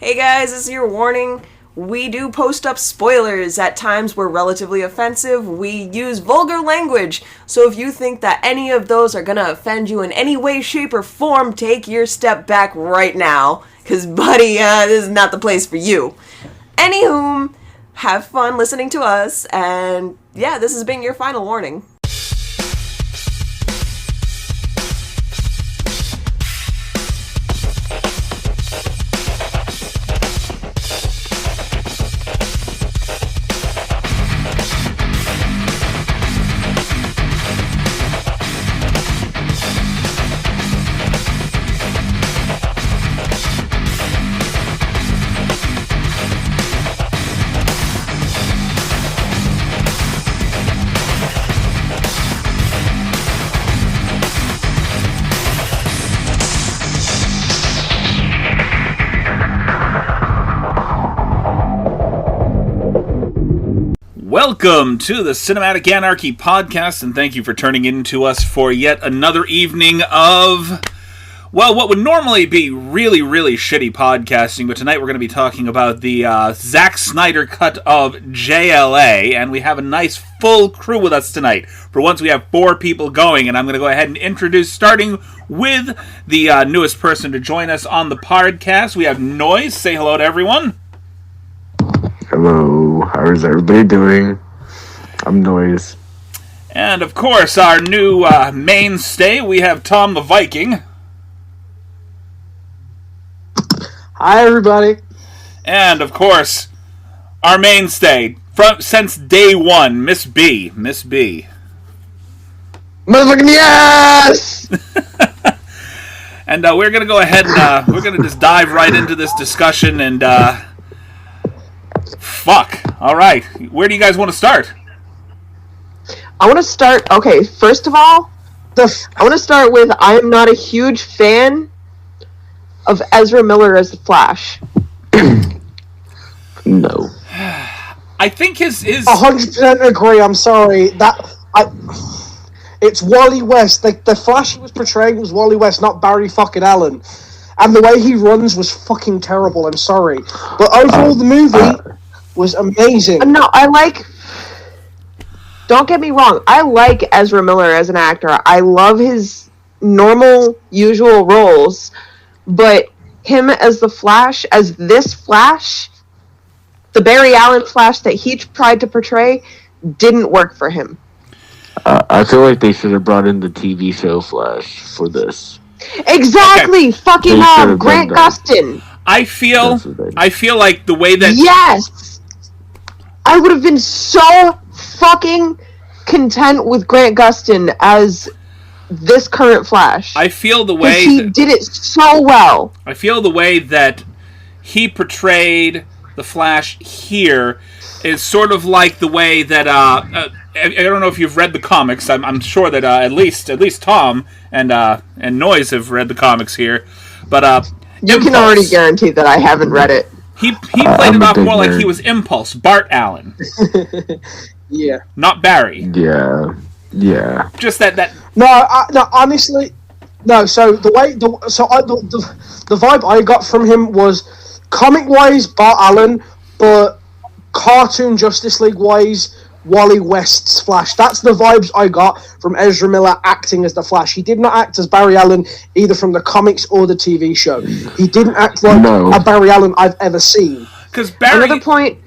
Hey guys, this is your warning. We do post up spoilers. At times we're relatively offensive. We use vulgar language. So if you think that any of those are gonna offend you in any way, shape, or form, take your step back right now. Cause buddy, this is not the place for you. Anywho, have fun listening to us, and yeah, this has been your final warning. Welcome to the Cinematic Anarchy podcast, and thank you for turning in to us for yet another evening of, well, what would normally be really, really shitty podcasting, but tonight we're going to be talking about the Zack Snyder cut of JLA, and we have a nice full crew with us tonight. For once, we have 4 people going, and I'm going to go ahead and introduce, starting with the newest person to join us on the podcast. We have Noyze. Say hello to everyone. Hello, how is everybody doing? I'm Noyze. And of course, our new mainstay, we have Tom the Viking. Hi, everybody. And of course, our mainstay, since day one, Miss B. Miss B. Motherfucking yes! And we're going to go ahead and we're going to just dive right into this discussion and... Fuck. All right. Where do you guys want to start? I want to start... Okay, first of all, I want to start with I am not a huge fan of Ezra Miller as the Flash. No. I think his 100% agree, I'm sorry. It's Wally West. The Flash he was portraying was Wally West, not Barry fucking Allen. And the way he runs was fucking terrible, I'm sorry. But overall, the movie was amazing. No, don't get me wrong, I like Ezra Miller as an actor. I love his normal, usual roles, but him as the Flash, as this Flash, the Barry Allen Flash that he tried to portray, didn't work for him. I feel like they should have brought in the TV show Flash for this. Exactly! Okay. Fucking Grant Gustin. I feel like the way that... Yes! I would have been so fucking content with Grant Gustin as this current Flash. I feel the way... He did it so well. I feel the way that he portrayed the Flash here is sort of like the way that... I don't know if you've read the comics. I'm sure that at least Tom and Noyze have read the comics here. But you can already guarantee that I haven't read it. He played it off more like he was Impulse, Bart Allen. Yeah. Not Barry. Yeah. Just that. No, honestly, no. So the vibe I got from him was comic wise Bart Allen, but cartoon Justice League wise Wally West's Flash. That's the vibes I got from Ezra Miller acting as the Flash. He did not act as Barry Allen either from the comics or the TV show. He didn't act like a Barry Allen I've ever seen. Because Another point,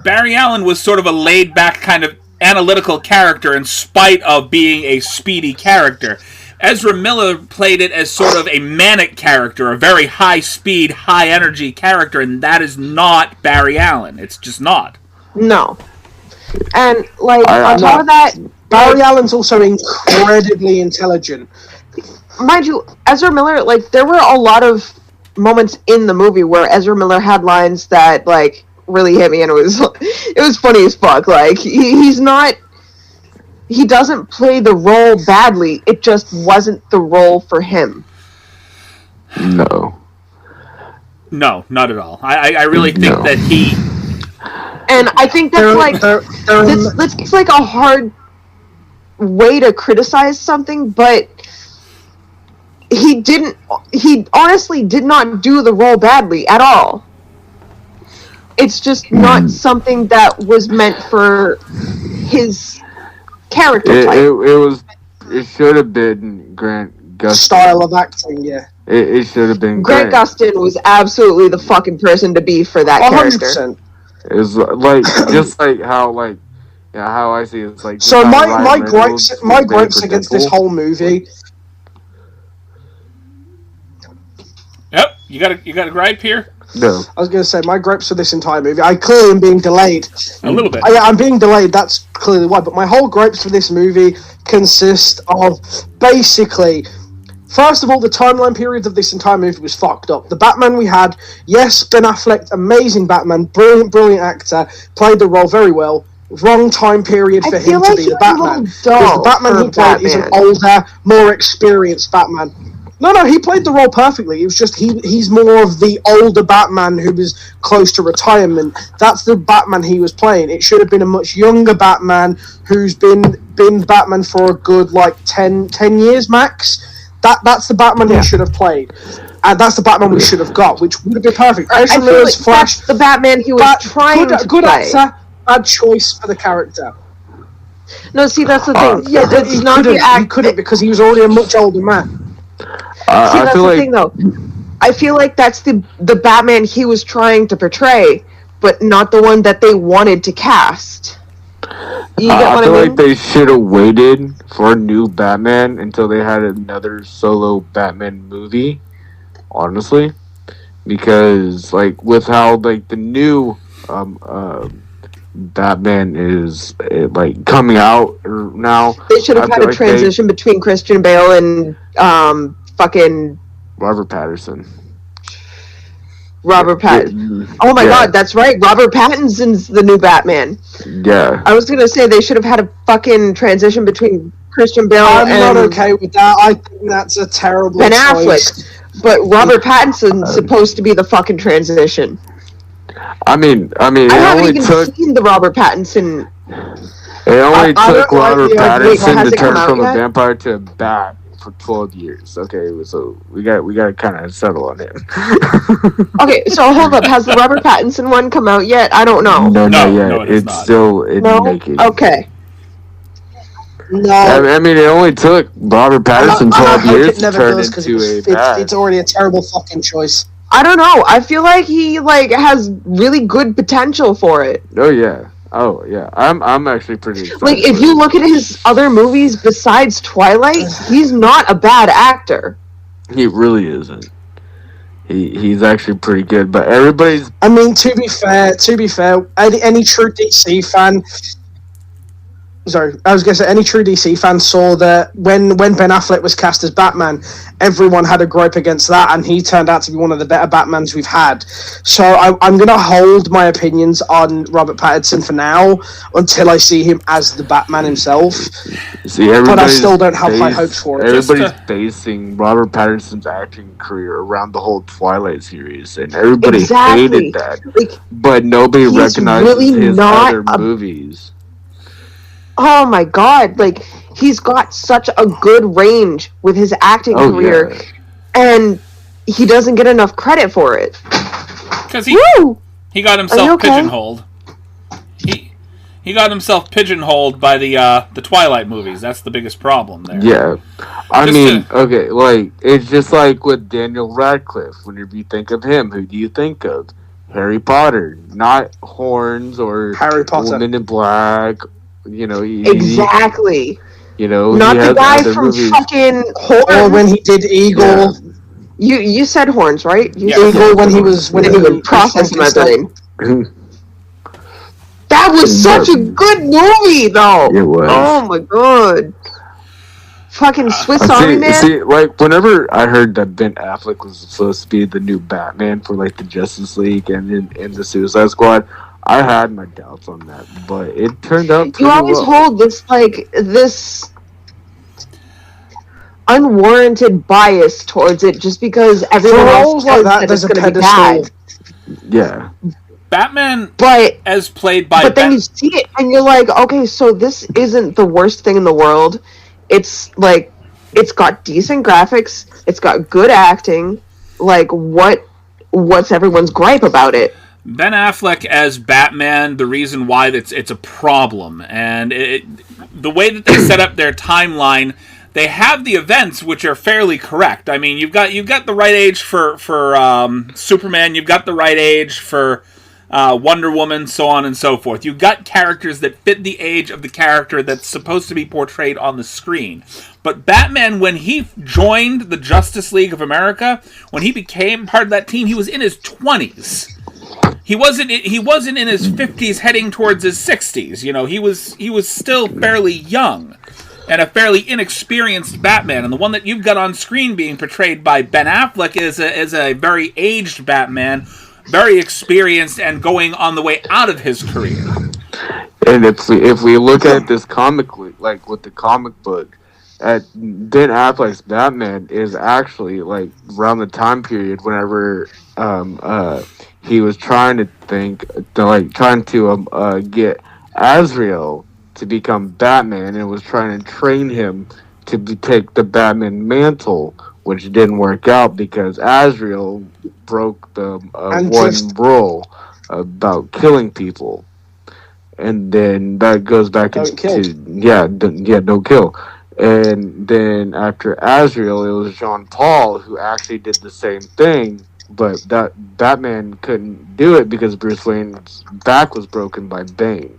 Barry Allen was sort of a laid-back kind of analytical character in spite of being a speedy character. Ezra Miller played it as sort of a manic character, a very high-speed, high-energy character, and that is not Barry Allen. It's just not. No. And, on top of that... Barry Allen's also incredibly intelligent. Mind you, Ezra Miller, there were a lot of moments in the movie where Ezra Miller had lines that, really hit me, and it was funny as fuck. He's not... He doesn't play the role badly, it just wasn't the role for him. No, not at all. I really think that he... And I think that's it's like a hard way to criticize something, but he honestly did not do the role badly at all. It's just not something that was meant for his character type. It should have been Grant Gustin. Style of acting, yeah. It should have been Grant Gustin was absolutely the fucking person to be for that 100%. Character. It's like just like how how I see it, it's like. So my gripes against this whole movie. Yep, you got a gripe here. No, I was going to say my gripes for this entire movie. I clearly am being delayed. A little bit. Yeah, I'm being delayed. That's clearly why. But my whole gripes for this movie consist of basically. First of all, the timeline period of this entire movie was fucked up. The Batman we had, yes, Ben Affleck, amazing Batman, brilliant actor, played the role very well. Wrong time period for him to be the Batman. Because the Batman he played is an older, more experienced Batman. No, he played the role perfectly. It was just he's more of the older Batman who was close to retirement. That's the Batman he was playing. It should have been a much younger Batman who's been Batman for a good, 10 years max. That's the Batman he should have played. And that's the Batman we should have got, which would have been perfect. Ezra Miller's Flash. That's the Batman he was trying to good play. Actor, bad choice for the character. No, see, that's the thing. Yeah, but he couldn't because he was already a much older man. See, that's the thing, though. I feel like that's the Batman he was trying to portray, but not the one that they wanted to cast. You get what I feel mean? like they should have waited for a new Batman until they had another solo Batman movie, honestly. Because, with how, the new Batman is, coming out now. They should have had a transition between Christian Bale and, fucking... Robert Pattinson. Oh my god, that's right. Robert Pattinson's the new Batman. Yeah. I was gonna say they should have had a fucking transition between Christian Bale I'm and... not okay with that. I think that's a terrible Ben choice. Affleck. But Robert Pattinson's supposed to be the fucking transition. I mean, I haven't even seen the Robert Pattinson. It only took Robert Pattinson to turn from a yet? vampire to a bat for 12 years. Okay, so we got to kind of settle on him. Okay, so hold up. Has the Robert Pattinson one come out yet? I don't know. No, it's still in making. Okay. No. I mean, it only took Robert Pattinson 12 years to turn into a bat. It's already a terrible fucking choice. I don't know. I feel like he has really good potential for it. Oh yeah. I'm actually pretty excited. If you look at his other movies besides Twilight, he's not a bad actor. He really isn't. He's actually pretty good, but everybody's... I mean, to be fair, any true DC fan... Sorry, I was going to say, any true DC fan saw that when Ben Affleck was cast as Batman, everyone had a gripe against that, and he turned out to be one of the better Batmans we've had. So I'm going to hold my opinions on Robert Pattinson for now, until I see him as the Batman himself. See, but I still don't have high hopes for it. Everybody's basing Robert Pattinson's acting career around the whole Twilight series, and everybody hated that. But nobody recognizes his other movies. Oh my god, he's got such a good range with his acting career, and he doesn't get enough credit for it. Because he got himself pigeonholed. He got himself pigeonholed by the Twilight movies. That's the biggest problem there. Yeah. It's just like with Daniel Radcliffe. Whenever you think of him, who do you think of? Harry Potter. Not Horns or Harry Potter. Woman in Black. Exactly. Not the guy from fucking Horns. Or when he did Eagle. Yeah. You said Horns, right? Eagle when he was processing my brain. That was such a good movie, though. It was. Oh my god. Fucking Swiss Army Man. See, whenever I heard that Ben Affleck was supposed to be the new Batman for the Justice League and the Suicide Squad, I had my doubts on that, but it turned out. You always hold this this unwarranted bias towards it just because everyone else says that it's going to be bad. Yeah. Batman, as played by. But then you see it and you're like, okay, so this isn't the worst thing in the world. It's it's got decent graphics. It's got good acting. What's everyone's gripe about it? Ben Affleck as Batman, the reason why it's a problem, and the way that they set up their timeline, they have the events which are fairly correct. I mean, you've got the right age for Superman, you've got the right age for Wonder Woman, so on and so forth. You've got characters that fit the age of the character that's supposed to be portrayed on the screen. But Batman, when he joined the Justice League of America, when he became part of that team, he was in his 20s. He wasn't in his 50s heading towards his 60s. You know, he was still fairly young and a fairly inexperienced Batman. And the one that you've got on screen being portrayed by Ben Affleck is a very aged Batman, very experienced and going on the way out of his career. And if we look at this comically, like with the comic book, Ben Affleck's Batman is actually like around the time period whenever he was trying to get Azrael to become Batman, and was trying to train him to take the Batman mantle, which didn't work out because Azrael broke the one rule about killing people, and then that goes back into don't kill. And then after Azrael, it was Jean Paul who actually did the same thing, but that Batman couldn't do it because Bruce Wayne's back was broken by Bane.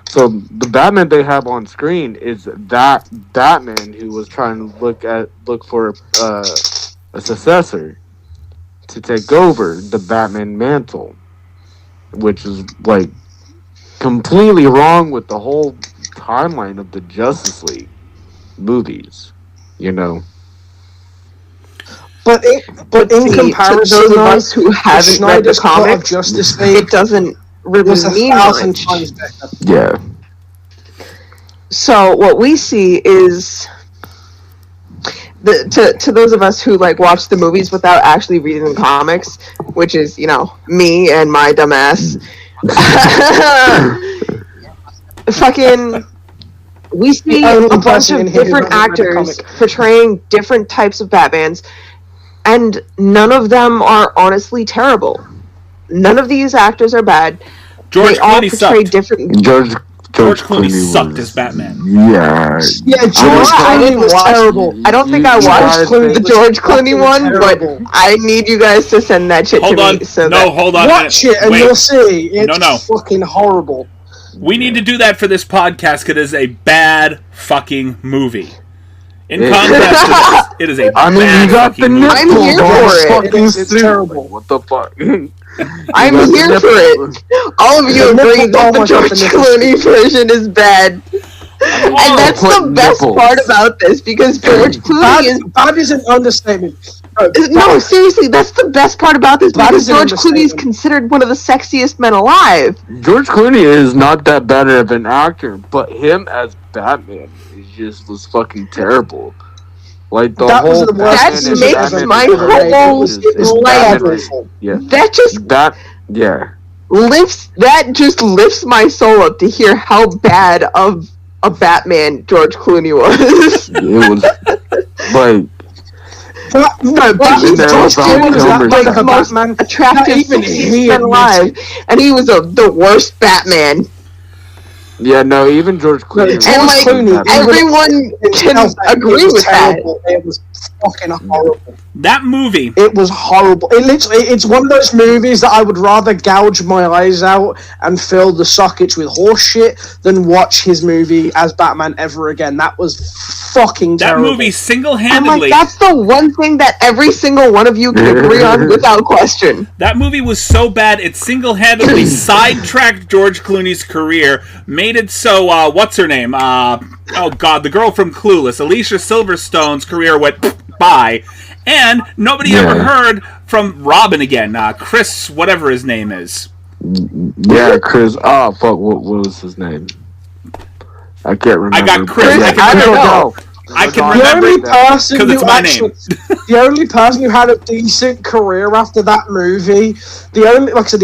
So the Batman they have on screen is that Batman who was trying to look for a successor to take over the Batman mantle, which is like completely wrong with the whole timeline of the Justice League movies, you know. But in comparison to those who haven't read the comic, Justice League, it doesn't really mean much. Yeah. So what we see is to those of us who like watch the movies without actually reading the comics, which is, you know, me and my dumbass. Fucking, we see a bunch of different actors portraying different types of Batmans, and none of them are honestly terrible. None of these actors are bad. George Clooney sucked. Different. George Clooney sucked as Batman. Yeah. George Clooney was terrible. I don't think I watched the George Clooney one, but I need you guys to send that shit to me. Hold on. Watch it and you'll see. It's fucking horrible. We need to do that for this podcast because it is a bad fucking movie. In contrast to this, it is a bad fucking movie. I'm here for it. It's terrible. What the fuck? I'm here for it. All of you agree that the George Clooney version is bad. And that's the best part about this, because George Clooney is... Bad is an understatement. No, seriously, that's the best part about this, because George Clooney is considered one of the sexiest men alive. George Clooney is not that bad of an actor, but him as Batman was fucking terrible. Like the that whole that makes my whole that just lifts my soul up to hear how bad of a Batman George Clooney was. It was like George Clooney was like the most attractive man alive, and he was the worst Batman. Yeah, no, even George Clooney. And like everyone can agree with that. It was fucking horrible. That movie. It was horrible. It's one of those movies that I would rather gouge my eyes out and fill the sockets with horse shit than watch his movie as Batman ever again. That was fucking terrible. That movie single-handedly... I'm like, that's the one thing that every single one of you can agree on without question. That movie was so bad, it single-handedly sidetracked George Clooney's career, made it so, what's her name? Oh god, the girl from Clueless, Alicia Silverstone's career went by, and nobody ever heard from Robin again. Chris, whatever his name is. Yeah, Chris. Oh, fuck, what was his name? I can't remember. I got Chris. I don't know. I can remember because it's my name. The only person who had a decent career after that movie, the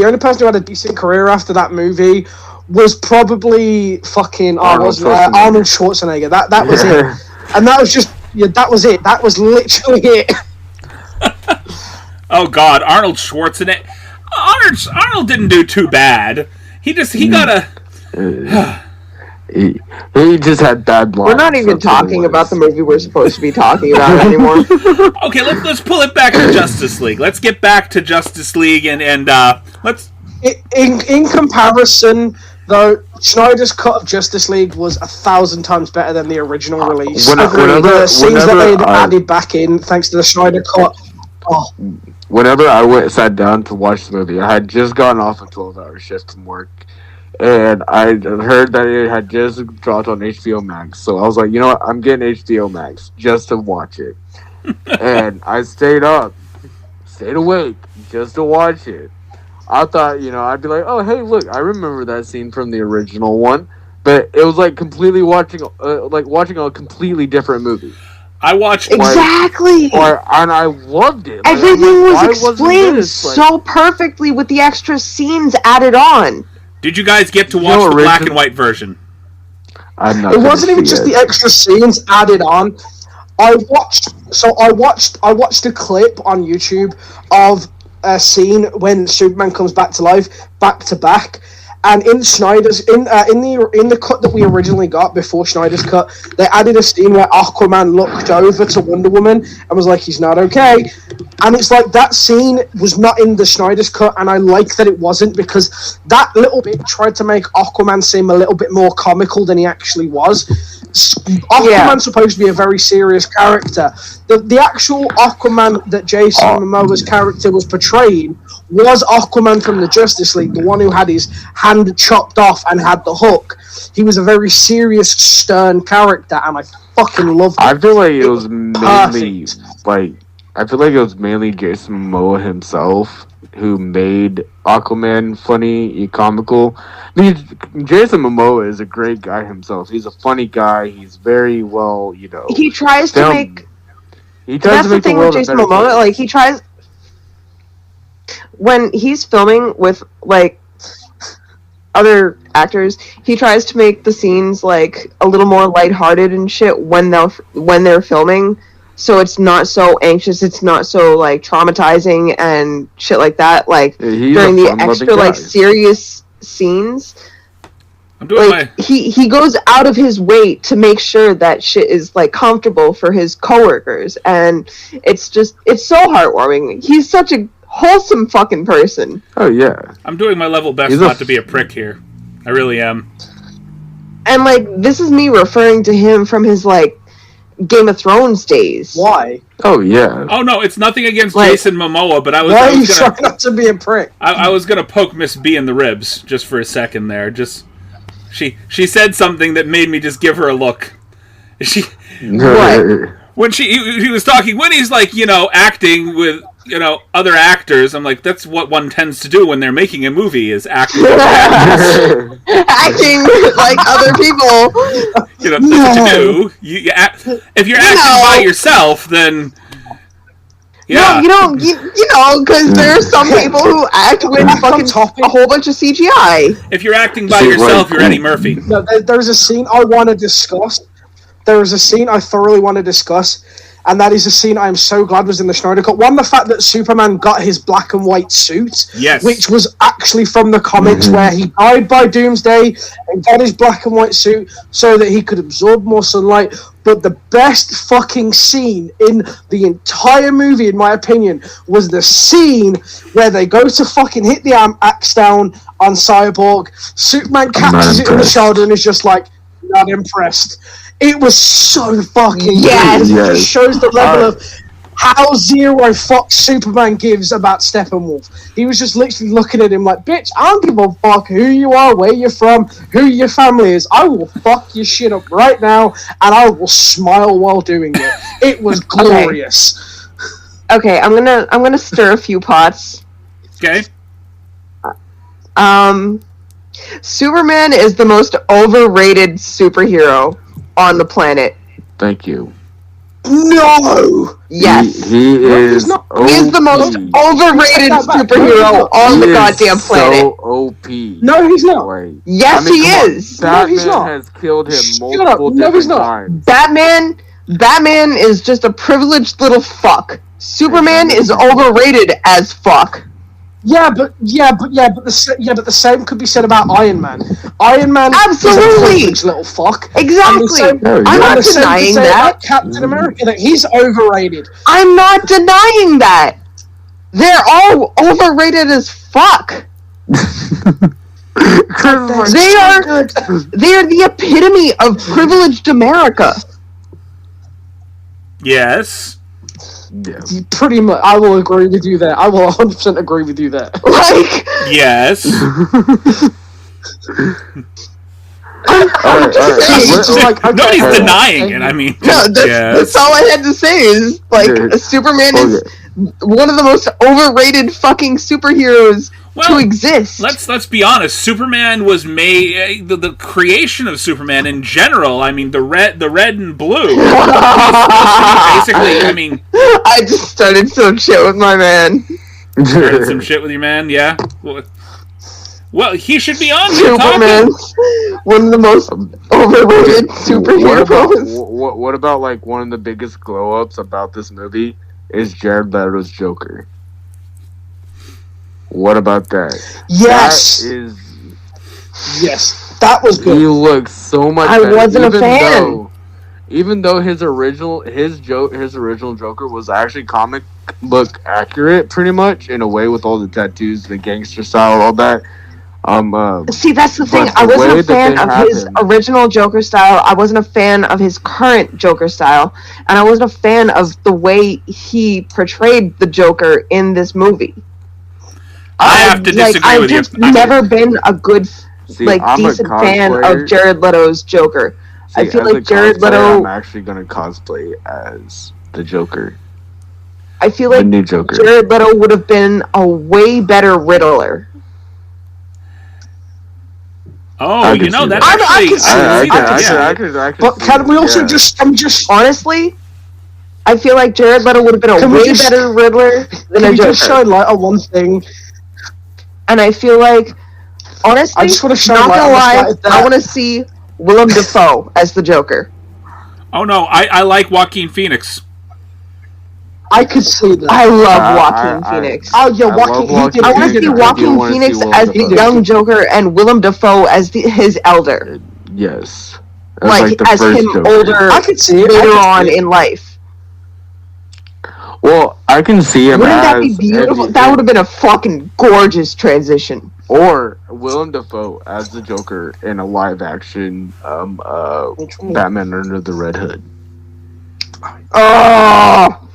only person who had a decent career after that movie was probably fucking Arnold Schwarzenegger. That was it, and that was just that was it. That was literally it. Oh God, Arnold Schwarzenegger. Arnold didn't do too bad. He got a... He just had bad lines. We're not even talking about the movie we're supposed to be talking about anymore. Okay, let's pull it back to Justice League. Let's get back to Justice League and let's... In comparison, though, Snyder's cut of Justice League was 1,000 times better than the original release. The scenes that they added back in, thanks to the Snyder cut. Oh. Whenever I sat down to watch the movie, I had just gotten off a 12-hour shift from work. And I heard that it had just dropped on HBO Max. So I was like, you know what? I'm getting HBO Max just to watch it. And I stayed awake just to watch it. I thought, I'd be like, oh, hey, look, I remember that scene from the original one. But it was like completely watching a completely different movie. I watched... Exactly! And I loved it. Everything was explained so perfectly with the extra scenes added on. Did you guys get to watch the black and white version? It wasn't even just the extra scenes added on. I watched a clip on YouTube of a scene when Superman comes back to life, back to back. And in Snyder's in the cut that we originally got before Snyder's cut, they added a scene where Aquaman looked over to Wonder Woman and was like, "He's not okay." And it's like that scene was not in the Snyder's cut, and I like that it wasn't, because that little bit tried to make Aquaman seem a little bit more comical than he actually was. Aquaman's supposed to be a very serious character. The actual Aquaman that Jason Momoa's character was portraying was Aquaman from the Justice League, the one who had his hand chopped off and had the hook. He was a very serious, stern character, and I fucking loved it. I feel like it was mainly Jason Momoa himself who made Aquaman funny and comical. I mean, Jason Momoa is a great guy himself. He's a funny guy. He's very well, He tries to make... That's the thing with Jason Momoa. Like, he tries... When he's filming with, like, other actors, he tries to make the scenes, like, a little more lighthearted and shit when they're filming. So it's not so anxious, it's not so, like, traumatizing and shit like that. Like, during the extra, like, serious scenes, he goes out of his way to make sure that shit is, like, comfortable for his coworkers. And it's so heartwarming. He's such a wholesome fucking person. Oh, yeah. I'm doing my level best not to be a prick here. I really am. And, like, this is me referring to him from his, like, Game of Thrones days. Why? Oh, yeah. Oh, no, it's nothing against Jason Momoa, but I was... Why are you trying not to be a prick? I was gonna poke Miss B in the ribs, just for a second there. She said something that made me just give her a look. What? When he was talking, when he's, like, acting with... other actors, I'm like, that's what one tends to do when they're making a movie, is act with other actors. Acting like other people. That's what you do. If you're acting by yourself, then... Yeah. No, because there are some people who act with fucking a whole bunch of CGI. If you're acting by yourself, you're Eddie Murphy. No, there's a scene I want to discuss. There's a scene I thoroughly want to discuss. And that is a scene I am so glad was in the Snyder Cut. One, the fact that Superman got his black and white suit, which was actually from the comics, where he died by Doomsday and got his black and white suit so that he could absorb more sunlight. But the best fucking scene in the entire movie, in my opinion, was the scene where they go to fucking hit the axe down on Cyborg. Superman catches it in the shoulder and is just like, not impressed. It was so fucking good. It just shows the level of how zero fuck Superman gives about Steppenwolf. He was just literally looking at him like, bitch, I don't give a fuck who you are, where you're from, who your family is. I will fuck your shit up right now, and I will smile while doing it. It was glorious. Okay, I'm gonna stir a few pots. Okay. Superman is the most overrated superhero on the planet. Thank you. No! Yes. He is the most overrated superhero on the goddamn planet. So OP. No, he's not. Yes, he is. Batman he's not. has killed him multiple different times. Batman is just a privileged little fuck. Superman is overrated as fuck. but the same could be said about Iron Man. Iron Man Absolutely. is a privileged little fuck. Exactly. I'm not denying that. Captain America, that he's overrated. I'm not denying that. They're all overrated as fuck. They are the epitome of privileged America. Yes. Yeah. Pretty much, I will agree with you there. I will 100% agree with you there. Like, yes. Nobody's denying it. I mean, no, that's all I had to say is, like, Superman is one of the most overrated fucking superheroes to exist. Let's be honest. Superman was made. The creation of Superman in general. I mean, the red and blue. Basically, I mean, I just started some shit with my man. Started some shit with your man, yeah. Well, he should be on. Superman's one of the most overrated superheroes. What about like one of the biggest glow ups about this movie is Jared Leto's Joker? What about that? Yes. Yes, that was good. He looks so much better. I wasn't a fan. Even though his original Joker was actually comic book accurate, pretty much in a way, with all the tattoos, the gangster style, all that. See, that's the thing. I wasn't a fan of his original Joker style. I wasn't a fan of his current Joker style, and I wasn't a fan of the way he portrayed the Joker in this movie. I have to disagree with you. I've just never been a good, decent fan of Jared Leto's Joker. I feel like Jared Leto. I'm actually gonna cosplay as the Joker. I feel like new Joker. Jared Leto would have been a way better Riddler. Oh, you know that's actually. I could. But can we also just honestly? I feel like Jared Leto would have been a way better Riddler than a Joker. Just shine light on one thing? And I feel like, honestly, I just want to shine not gonna lie, light I want to see Willem Dafoe as the Joker. Oh no, I like Joaquin Phoenix. I could see that. I love Joaquin Phoenix. Oh yeah, Joaquin. I want to see Joaquin Phoenix as the young Joker and Willem Dafoe as his elder. Yes, like as him Joker. Older. I could see it later on in life. Well, I can see him. Wouldn't that be beautiful? That would have been a fucking gorgeous transition. Or Willem Dafoe as the Joker in a live-action Batman Under the Red Hood. Oh,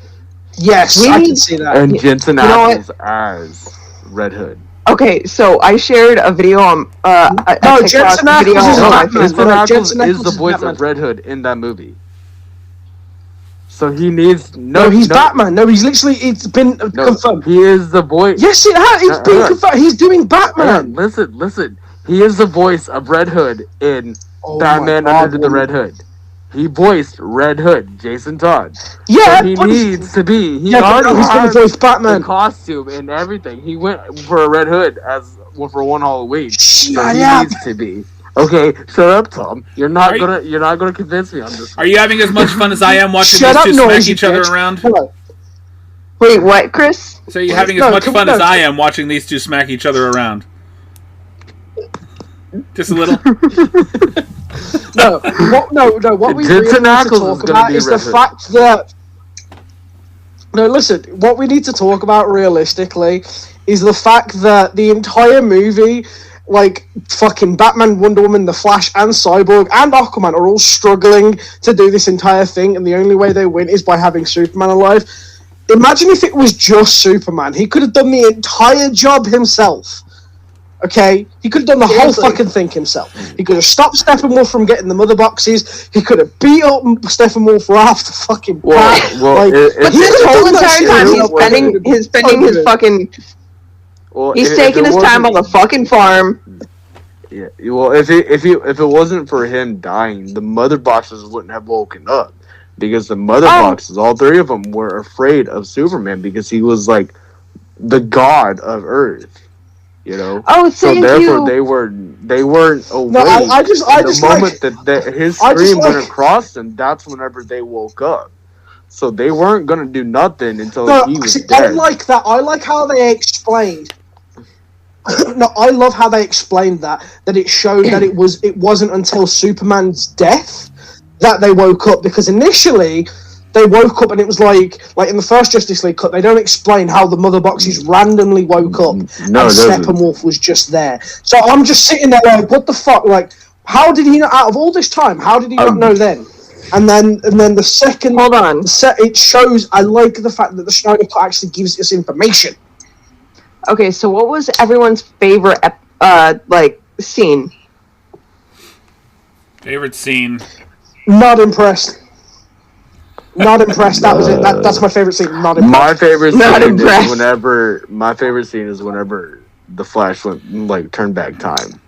yes, I can see that. And Jensen Ackles as Red Hood. Okay, so I shared a video on Jensen Ackles is the voice of Red Hood in that movie. So he needs he's Batman. No, he's literally. It's been confirmed. He is the voice. Yes, it has. It's been confirmed. He's doing Batman. Listen. He is the voice of Red Hood in Batman Under the Red Hood. He voiced Red Hood, Jason Todd. Yeah, so he needs to be. He already has the costume and everything. He went for a Red Hood for one Halloween. So he needs to be. Okay, shut up, Tom. You're not gonna convince me on this. Are you having as much fun as I am watching these two smack each other around? Wait, what, Chris? So you're having as much fun as I am watching these two smack each other around? Just a little. No. What we really need to talk about is the fact that. No, listen. What we need to talk about realistically is the fact that the entire movie. Like, fucking Batman, Wonder Woman, The Flash, and Cyborg, and Aquaman are all struggling to do this entire thing, and the only way they win is by having Superman alive. Imagine if it was just Superman. He could have done the entire job himself. Okay? He could have done the whole fucking thing himself. He could have stopped Steppenwolf from getting the mother boxes. He could have beat up Steppenwolf for half the fucking bat. But this whole entire time he's spending his fucking... Well, he's taking his time on the fucking farm. Yeah, well, if it wasn't for him dying, the mother boxes wouldn't have woken up, because the mother boxes, all three of them, were afraid of Superman because he was like the god of Earth, you know. Oh, so therefore they weren't awake. No, I just the moment that his scream went across them, that's whenever they woke up. So they weren't gonna do nothing until he was dead. I like that. I like how they explained. No, I love how they explained that it showed that it wasn't until Superman's death that they woke up, because initially they woke up and it was like in the first Justice League cut, they don't explain how the mother boxes randomly woke up and Steppenwolf was just there. So I'm just sitting there like, what the fuck? Like, how did he not, out of all this time, how did he not know then? And then the second... Hold on. It shows, I like the fact that the Snyder Cut actually gives us information. Okay, so what was everyone's favorite, scene? Favorite scene? Not impressed. Not impressed. That was it. That's my favorite scene. Not impressed. My favorite scene is whenever the Flash turned back time.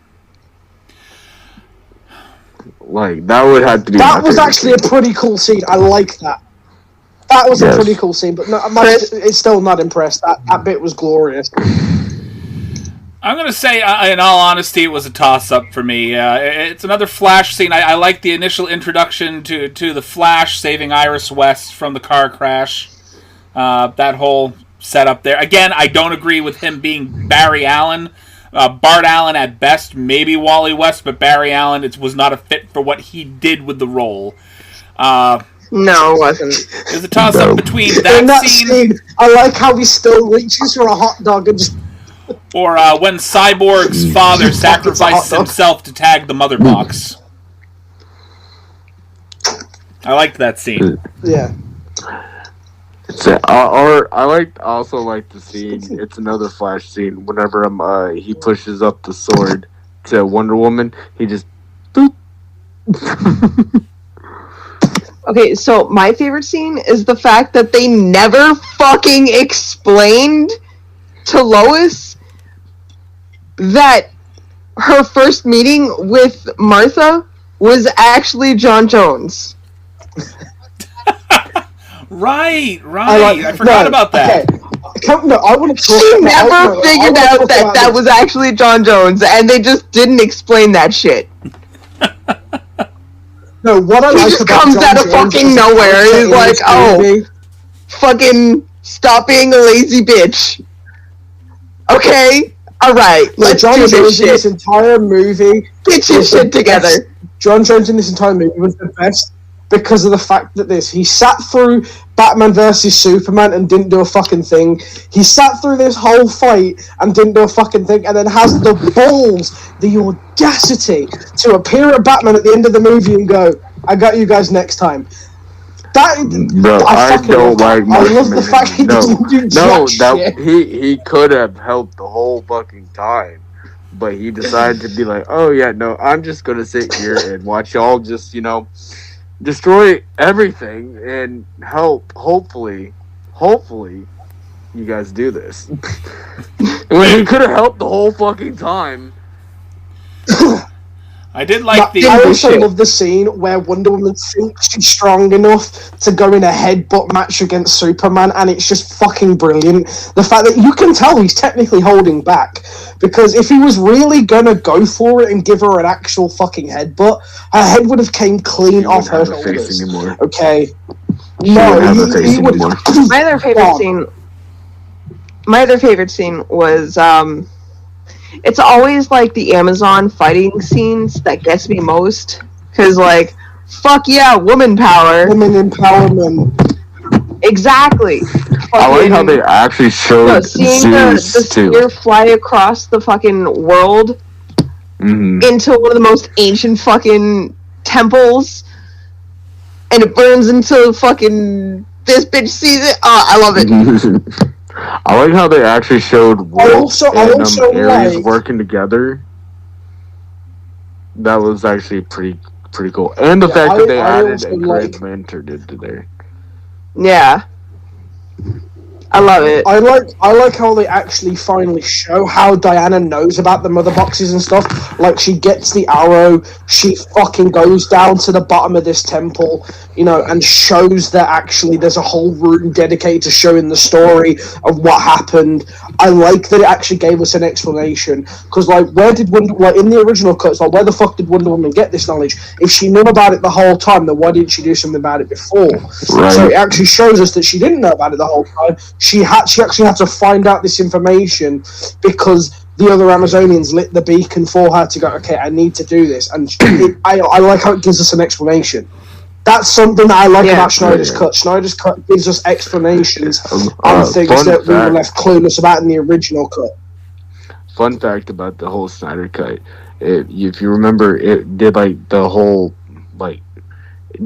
Like, that would have to be. That was actually a pretty cool scene. I like that. That was a pretty cool scene, but it's still not impressed. That bit was glorious. I'm going to say, in all honesty, it was a toss-up for me. It's another Flash scene. I like the initial introduction to the Flash saving Iris West from the car crash. That whole setup there. Again, I don't agree with him being Barry Allen. Bart Allen at best, maybe Wally West, but Barry Allen was not a fit for what he did with the role. No, it wasn't. There's a toss-up between that scene... I like how he still reaches for a hot dog and just... Or when Cyborg's father sacrifices himself to tag the mother box. I liked that scene. Yeah. I also like the scene. It's another Flash scene. Whenever he pushes up the sword to Wonder Woman, he just boop. Okay, so my favorite scene is the fact that they never fucking explained to Lois that her first meeting with Martha was actually John Jones. Right. I forgot about that. Okay. I want to talk She about never figured out that was actually John Jones, and they just didn't explain that shit. No, what I he like just about comes John out of Jones fucking is nowhere and is like, movie. fucking stop being a lazy bitch. Okay, alright, let's John do Jones this in shit. this entire movie. Get your shit together. John Jones in this entire movie was the best because of the fact that he sat through Batman vs Superman and didn't do a fucking thing. He sat through this whole fight and didn't do a fucking thing, and then has the balls, the audacity to appear at Batman at the end of the movie and go, "I got you guys next time." I love the fact he doesn't do jack shit. He could have helped the whole fucking time, but he decided to be like, "Oh yeah, no, I'm just gonna sit here and watch y'all just destroy everything and help. Hopefully, you guys do this." When he could have helped the whole fucking time. I did like I also love the scene where Wonder Woman thinks she's strong enough to go in a headbutt match against Superman, and it's just fucking brilliant. The fact that you can tell he's technically holding back, because if he was really gonna go for it and give her an actual fucking headbutt, her head would have came clean off her shoulders. Okay. No, he would. My other favorite scene was it's always like the Amazon fighting scenes that gets me most, because fuck yeah, woman power, woman empowerment. Exactly. I like how they actually showed seeing the spear fly across the fucking world into one of the most ancient fucking temples, and it burns into fucking this bitch sees it. Oh, I love it. I like how they actually showed Wolf and Ares working together. That was actually pretty cool, and the fact that they added a great mentor did today. Yeah, I love it. I like how they actually finally show how Diana knows about the mother boxes and stuff. Like, she gets the arrow, she fucking goes down to the bottom of this temple, and shows that actually there's a whole room dedicated to showing the story of what happened. I like that it actually gave us an explanation, because where did in the original cuts, where the fuck did Wonder Woman get this knowledge? If she knew about it the whole time, then why didn't she do something about it before? Right. So it actually shows us that she didn't know about it the whole time. She actually had to find out this information because the other Amazonians lit the beacon for her to go, okay, I need to do this. And I like how it gives us an explanation. That's something that I like about Snyder's Cut. Snyder's Cut gives us explanations on things that we were left clueless about in the original cut. Fun fact about the whole Snyder Cut, if you remember, it did the whole,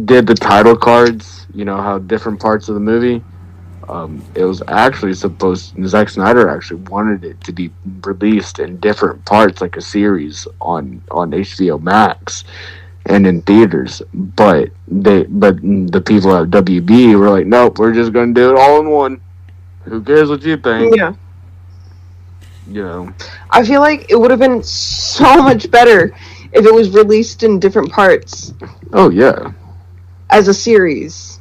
did the title cards, how different parts of the movie. It was actually Zack Snyder actually wanted it to be released in different parts, like a series on HBO Max and in theaters. But the people at WB were like, nope, we're just going to do it all in one. Who cares what you think? Yeah. I feel like it would have been so much better if it was released in different parts. Oh, yeah. As a series.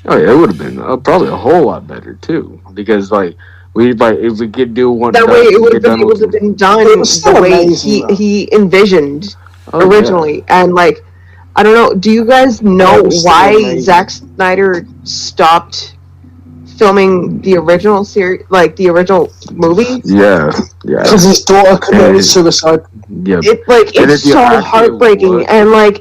Oh yeah, it would have been probably a whole lot better too, because if we could do one that way, it would have been able to been done the way he envisioned originally, and I don't know. Do you guys know why Zack Snyder stopped filming the original series, the original movie? Yeah. Because his daughter committed suicide. Yeah, it's so heartbreaking, and I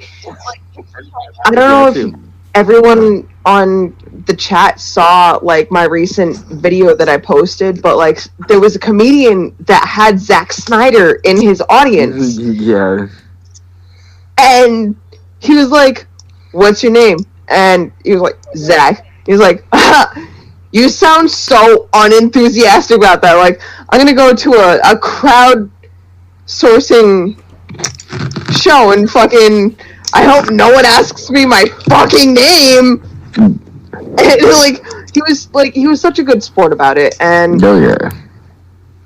don't know if everyone on the chat saw my recent video that I posted, but there was a comedian that had Zack Snyder in his audience. Yeah. And he was like, "What's your name?" And he was like, "Zach." He was like, "You sound so unenthusiastic about that. I'm gonna go to a crowd sourcing show and fucking I hope no one asks me my fucking name." And he was such a good sport about it, and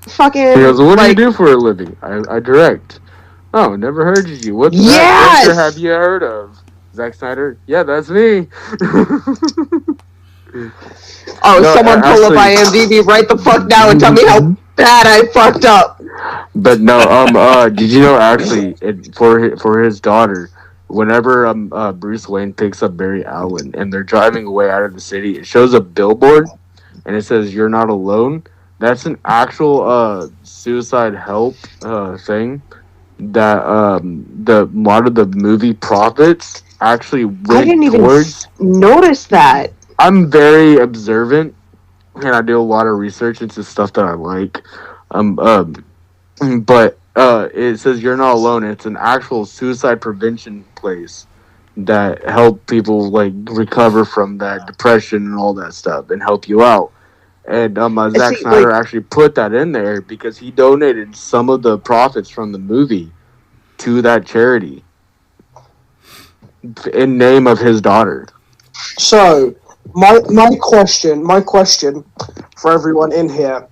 fucking. He goes, "What do you do for a living?" I direct. Oh, never heard of you. What actor have you heard of? Zack Snyder? Yeah, that's me. Someone pull up IMDb right the fuck now and tell me how bad I fucked up. But no, did you know actually for his daughter? Whenever Bruce Wayne picks up Barry Allen and they're driving away out of the city, it shows a billboard and it says "You're not alone." That's an actual suicide help thing that a lot of the movie profits actually went I didn't even notice that. I'm very observant and I do a lot of research into stuff that I like. But it says "You're not alone." It's an actual suicide prevention place that help people recover from that depression and all that stuff and help you out. And Zack Snyder actually put that in there because he donated some of the profits from the movie to that charity in name of his daughter. So my question for everyone in here.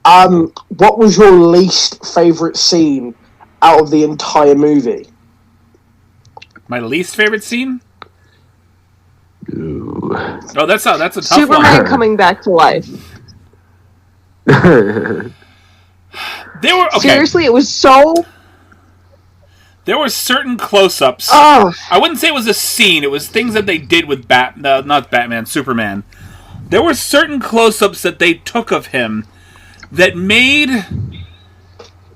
What was your least favorite scene out of the entire movie? My least favorite scene? Ooh. Oh, that's a tough Superman one. coming back to life. Seriously, it was so. There were certain close-ups. Oh. I wouldn't say it was a scene. It was things that they did with not Batman, Superman. There were certain close-ups that they took of him that made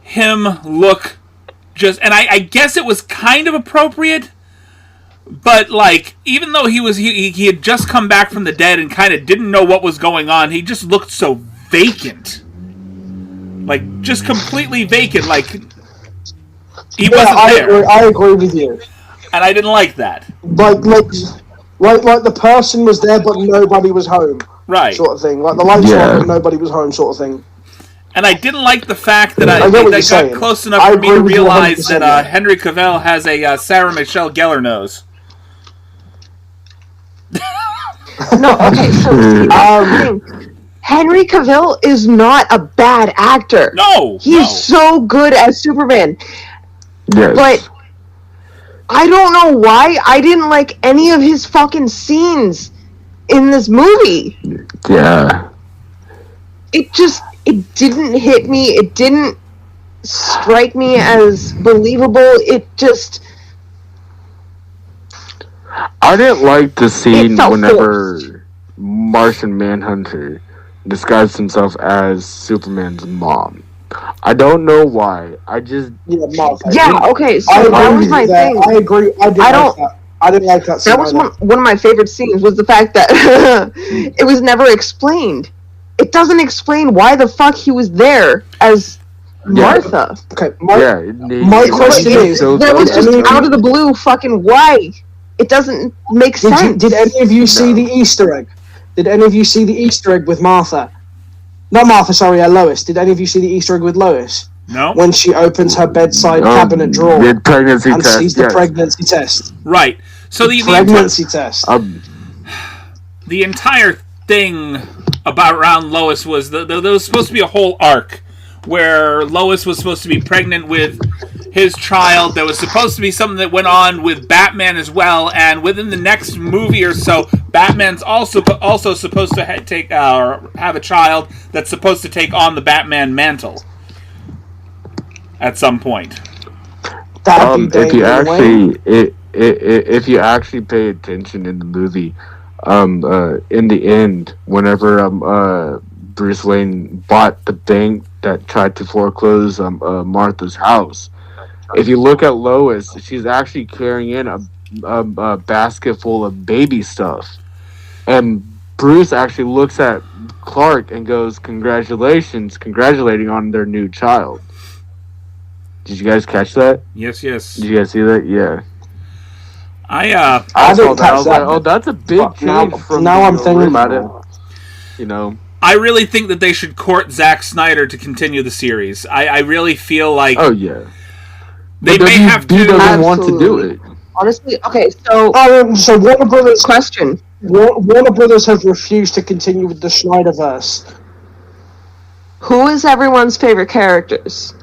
him look just... And I guess it was kind of appropriate, but, even though he had just come back from the dead and kind of didn't know what was going on, he just looked so vacant. Just completely vacant, he wasn't there. I agree with you. And I didn't like that. Like the person was there, but nobody was home. Right. Sort of thing. The lights were on, but nobody was home, sort of thing. And I didn't like the fact that I got close enough for me to realize that Henry Cavill has a Sarah Michelle Gellar nose. No, okay, so Henry Cavill is not a bad actor. No! He's so good as Superman. Yes. But I don't know why I didn't like any of his fucking scenes in this movie. Yeah. It didn't hit me. It didn't strike me as believable. I didn't like the scene whenever Martian Manhunter disguised himself as Superman's mom. I don't know why. I just Okay. So I that was my thing. I agree. I didn't like that scene. That was one of my favorite scenes. Was the fact that it was never explained. It doesn't explain why the fuck he was there as Martha. Okay. My question is, that was just out of the blue. Fucking why? It doesn't make sense. Did any of you see the Easter egg? Did any of you see the Easter egg with Martha? Not Martha, sorry, Lois. Did any of you see the Easter egg with Lois? No. When she opens her bedside cabinet drawer and sees the pregnancy test. Right. So the pregnancy test. The entire thing around Lois was there was supposed to be a whole arc where Lois was supposed to be pregnant with his child. There was supposed to be something that went on with Batman as well, and within the next movie or so, Batman's also supposed to have a child that's supposed to take on the Batman mantle at some point. If you actually pay attention in the movie, in the end, whenever Bruce Wayne bought the bank that tried to foreclose Martha's house, if you look at Lois, she's actually carrying in a basket full of baby stuff, and Bruce actually looks at Clark and goes, congratulating on their new child. Did you guys catch that? Yes. Did you guys see that? Yeah. I didn't catch that. Oh, that's a big change from now I'm thinking about it. You know, I really think that they should court Zack Snyder to continue the series. I really feel like they may have to. Doesn't want to do it. Honestly, okay. So Warner Brothers. Question: Warner Brothers have refused to continue with the Snyderverse. Who is everyone's favorite characters?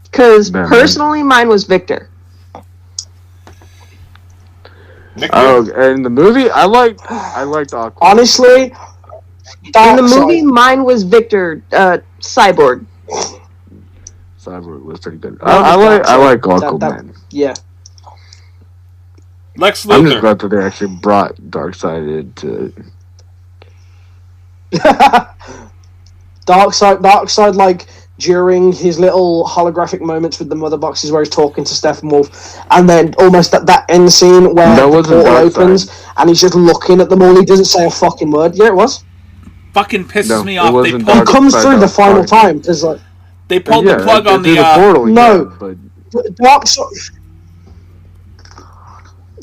Because personally, mine was Victor. Oh, and the movie, I liked Aquaman. Honestly, in the movie, mine was Victor, Cyborg. Cyborg was pretty good. I like Aquaman. Yeah. Lex Luthor. I'm just glad that they actually brought Darkseid into Darkseid, like, during his little holographic moments with the mother boxes where he's talking to Steppenwolf, and then almost at that end scene where the portal opens and he's just looking at them all, he doesn't say a fucking word. Yeah, it was. Fucking pisses me off. He comes through the final time because they pulled the plug on the portal.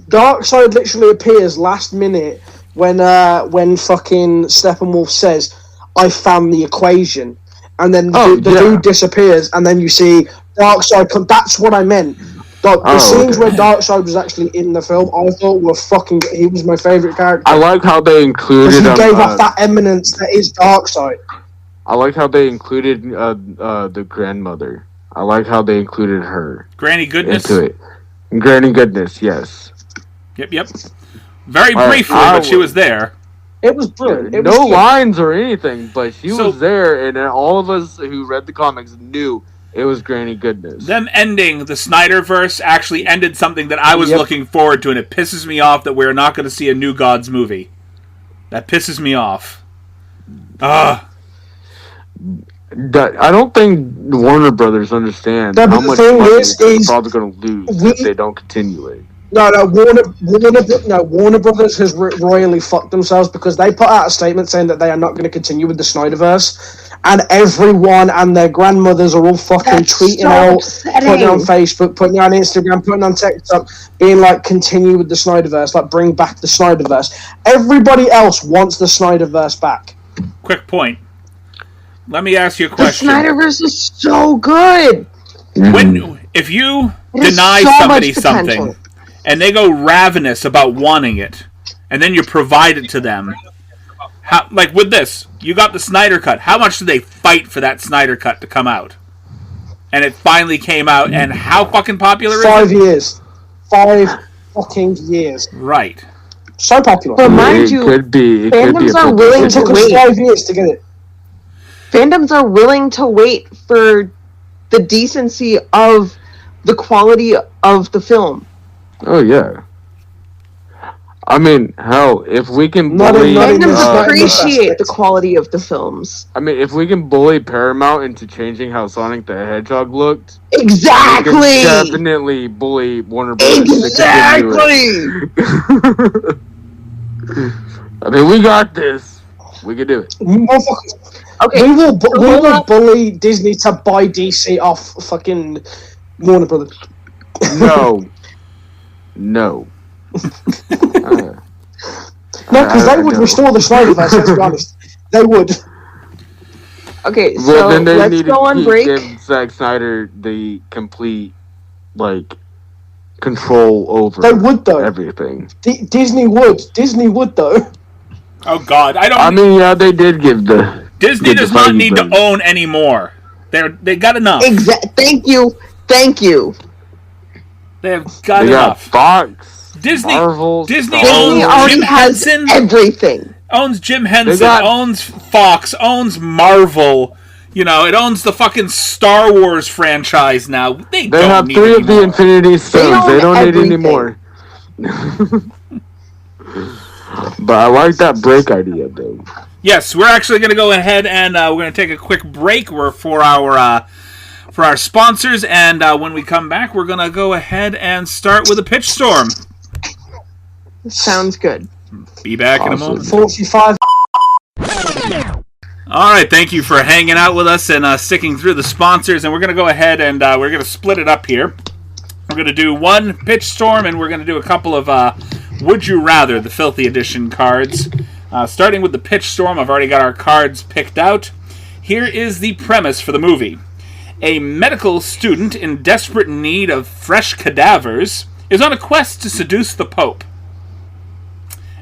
Darkseid literally appears last minute when fucking Steppenwolf says, "I found the equation." And then the dude disappears, and then you see Darkseid come. That's what I meant. The scenes where Darkseid was actually in the film, I thought were fucking. He was my favorite character. I like how they included. He gave off that eminence that is Darkseid. I like how they included the grandmother. I like how they included her. Granny Goodness. Into it. Granny Goodness, yes. Yep. Very briefly, but she was there. It was brilliant. It no was lines or anything, but she was there, and all of us who read the comics knew it was Granny Goodness. Them ending the Snyderverse actually ended something that I was looking forward to, and it pisses me off that we're not going to see a New Gods movie. That pisses me off. I don't think Warner Brothers understand how much money they're probably going to lose if they don't continue it. No, Warner Brothers has royally fucked themselves because they put out a statement saying that they are not going to continue with the Snyderverse, and everyone and their grandmothers are all fucking tweeting out, putting on Facebook, putting on Instagram, putting on TikTok, being like, continue with the Snyderverse, like, bring back the Snyderverse. Everybody else wants the Snyderverse back. Quick point. Let me ask you a question. The Snyderverse is so good! If you deny somebody something, and they go ravenous about wanting it, and then you provide it to them. Like with this, you got the Snyder Cut. How much did they fight for that Snyder Cut to come out? And it finally came out, and how fucking popular is it? 5 years. 5 fucking years. Right. So popular. But mind you, fandoms are willing to wait. 5 years to get it. Fandoms are willing to wait for the decency of the quality of the film. Oh, yeah. I mean, hell, if we can Not bully... Fandoms appreciate the quality of the films. I mean, if we can bully Paramount into changing how Sonic the Hedgehog looked... Exactly! We can definitely bully Warner Brothers. Exactly! I mean, we got this. We can do it. Okay, we will bully Disney to buy DC off fucking Warner Brothers. No. No. No, because they would restore the Snyderverse, let's be honest. They would. Okay, so well, then they let's need go on to break. give Zack Snyder the complete, control over They would, though. everything. Disney would. Disney would, though. Oh God, I mean, yeah, they did give the... Disney does not need to own anymore. They got enough. Thank you. They have got They enough. got Fox, Disney Marvel, Disney Star owns Disney Wars. already Jim has Henson. everything. Owns Jim Henson. got- Owns Fox. Owns Marvel. You know, it owns the fucking Star Wars franchise now. They don't have need 3 of the anymore. Infinity Stones. They don't need everything. any more. But I like that break idea, though. Yes, we're actually going to go ahead and we're going to take a quick break. We're for our sponsors, and when we come back, we're going to go ahead and start with a pitch storm. Sounds good. Be back in a moment. 45. All right, thank you for hanging out with us and sticking through the sponsors. And we're going to go ahead and we're going to split it up here. We're going to do one pitch storm, and we're going to do a couple of Would You Rather, the Filthy Edition cards. Starting with the pitch storm, I've already got our cards picked out. Here is the premise for the movie. A medical student in desperate need of fresh cadavers is on a quest to seduce the Pope.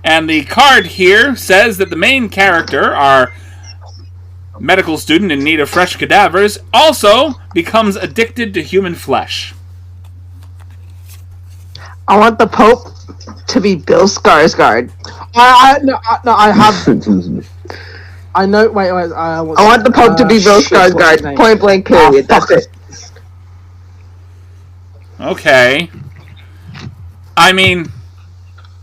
And the card here says that the main character, our medical student in need of fresh cadavers, also becomes addicted to human flesh. I want the Pope to be Bill Skarsgård. I have. I know. Wait. I want the Pope to be Bill Skarsgård. Point blank. Period. That's it. Okay. I mean,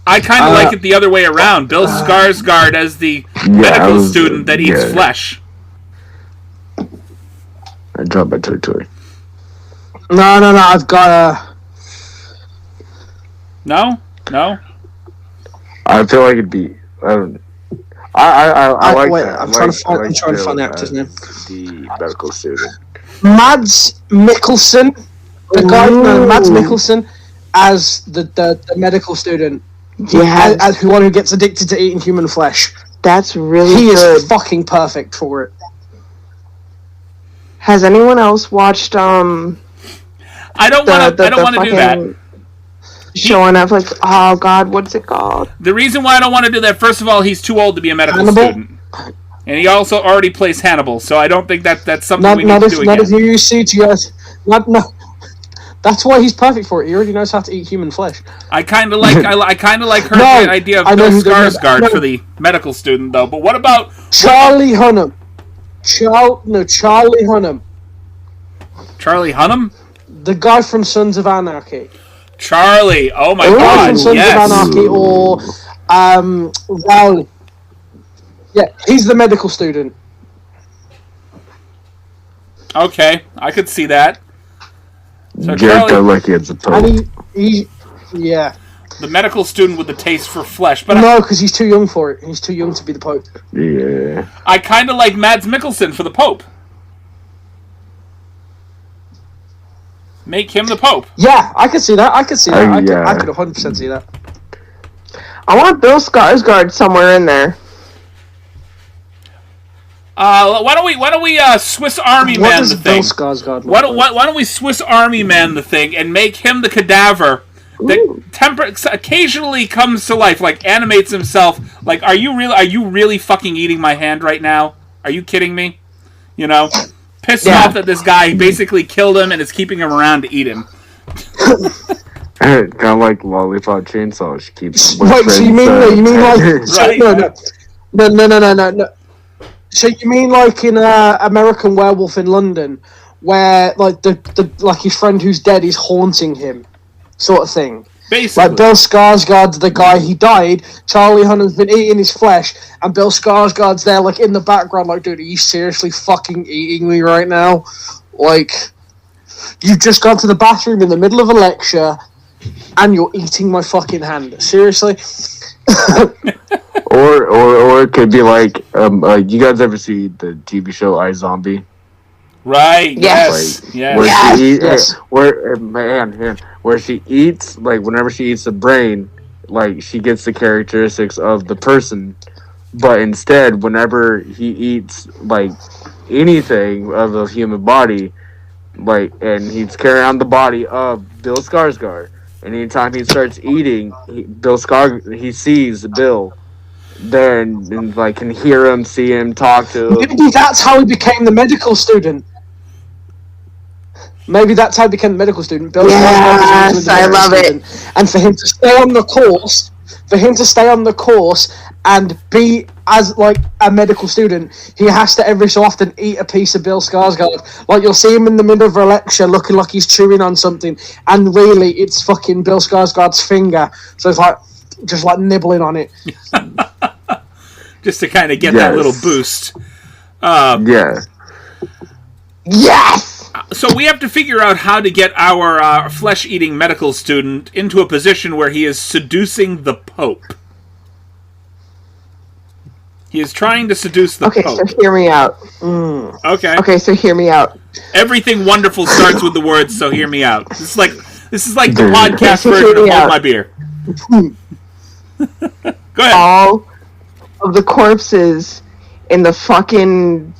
I kind of like it the other way around. Bill Skarsgård as the medical student that eats flesh. I dropped my territory. No. I've got a. No. I feel like it'd be. I don't. I like wait, that. I'm trying to find the actor's name. The medical student. Mads Mikkelsen, the guy, Mads Mikkelsen, as the medical student. Yes. As the one who gets addicted to eating human flesh. That's really He good. is fucking perfect for it. Has anyone else watched I don't want to do that. Show on Netflix? Oh God, what's it called? The reason why I don't want to do that, first of all, he's too old to be a medical Hannibal? student. And he also already plays Hannibal, so I don't think that's something we need to do Not again. if you see TS. No. That's why he's perfect for it. He already knows how to eat human flesh. I kind of like her idea of Bill Skarsgård for the medical student, though. But what about Charlie Hunnam? Charlie Hunnam. Charlie Hunnam? The guy from Sons of Anarchy. Charlie, oh my From God, Sons yes. of Anarchy, or Rowley. Yeah, he's the medical student. Okay, I could see that. So Jared Charlie, like he has a Pope. And yeah. the medical student with the taste for flesh, but No, because he's too young for it. He's too young to be the Pope. Yeah. I kind of like Mads Mikkelsen for the Pope. Make him the Pope. Yeah, I could see that. I could 100% see that. I want Bill Skarsgård somewhere in there. Why don't we Swiss Army What Man does the Bill thing? Skarsgård Why don't we Swiss Army Man the thing and make him the cadaver that occasionally comes to life, like animates himself? Like, are you really fucking eating my hand right now? Are you kidding me? You know, pissed off that this guy basically killed him and is keeping him around to eat him. Kind of like Lollipop Chainsaw. She keeps. Wait, so you mean like Right. no. So you mean like in American Werewolf in London, where like the his friend who's dead is haunting him, sort of thing. Basically. Like, Bill Skarsgård's the guy, he died, Charlie Hunnam's been eating his flesh, and Bill Skarsgård's there, like, in the background, like, dude, are you seriously fucking eating me right now? Like, you've just gone to the bathroom in the middle of a lecture, and you're eating my fucking hand. Seriously? or it could be like, you guys ever see the TV show iZombie? Right. Yes. Like, yes. Where she eats, like, whenever she eats the brain, like, she gets the characteristics of the person, but instead, whenever he eats, like, anything of a human body, like, and he's carrying on the body of Bill Skarsgård, and anytime he starts eating, he sees Bill, then, and, like, can hear him, see him, talk to him. Maybe that's how he became the medical student. Bill Yes, I love it. And for him to stay on the course, and be as, like, a medical student, he has to every so often eat a piece of Bill Skarsgård. Like, you'll see him in the middle of a lecture looking like he's chewing on something, and really it's fucking Bill Skarsgård's finger. So it's like, just like nibbling on it. Just to kind of get that little boost. Yeah. Yes! So we have to figure out how to get our flesh-eating medical student into a position where he is seducing the Pope. He is trying to seduce the Pope. Okay, so hear me out. Okay, so hear me out. Everything wonderful starts with the words, so hear me out. This is like the podcast version of Hold My Beer. Go ahead. All of the corpses in the fucking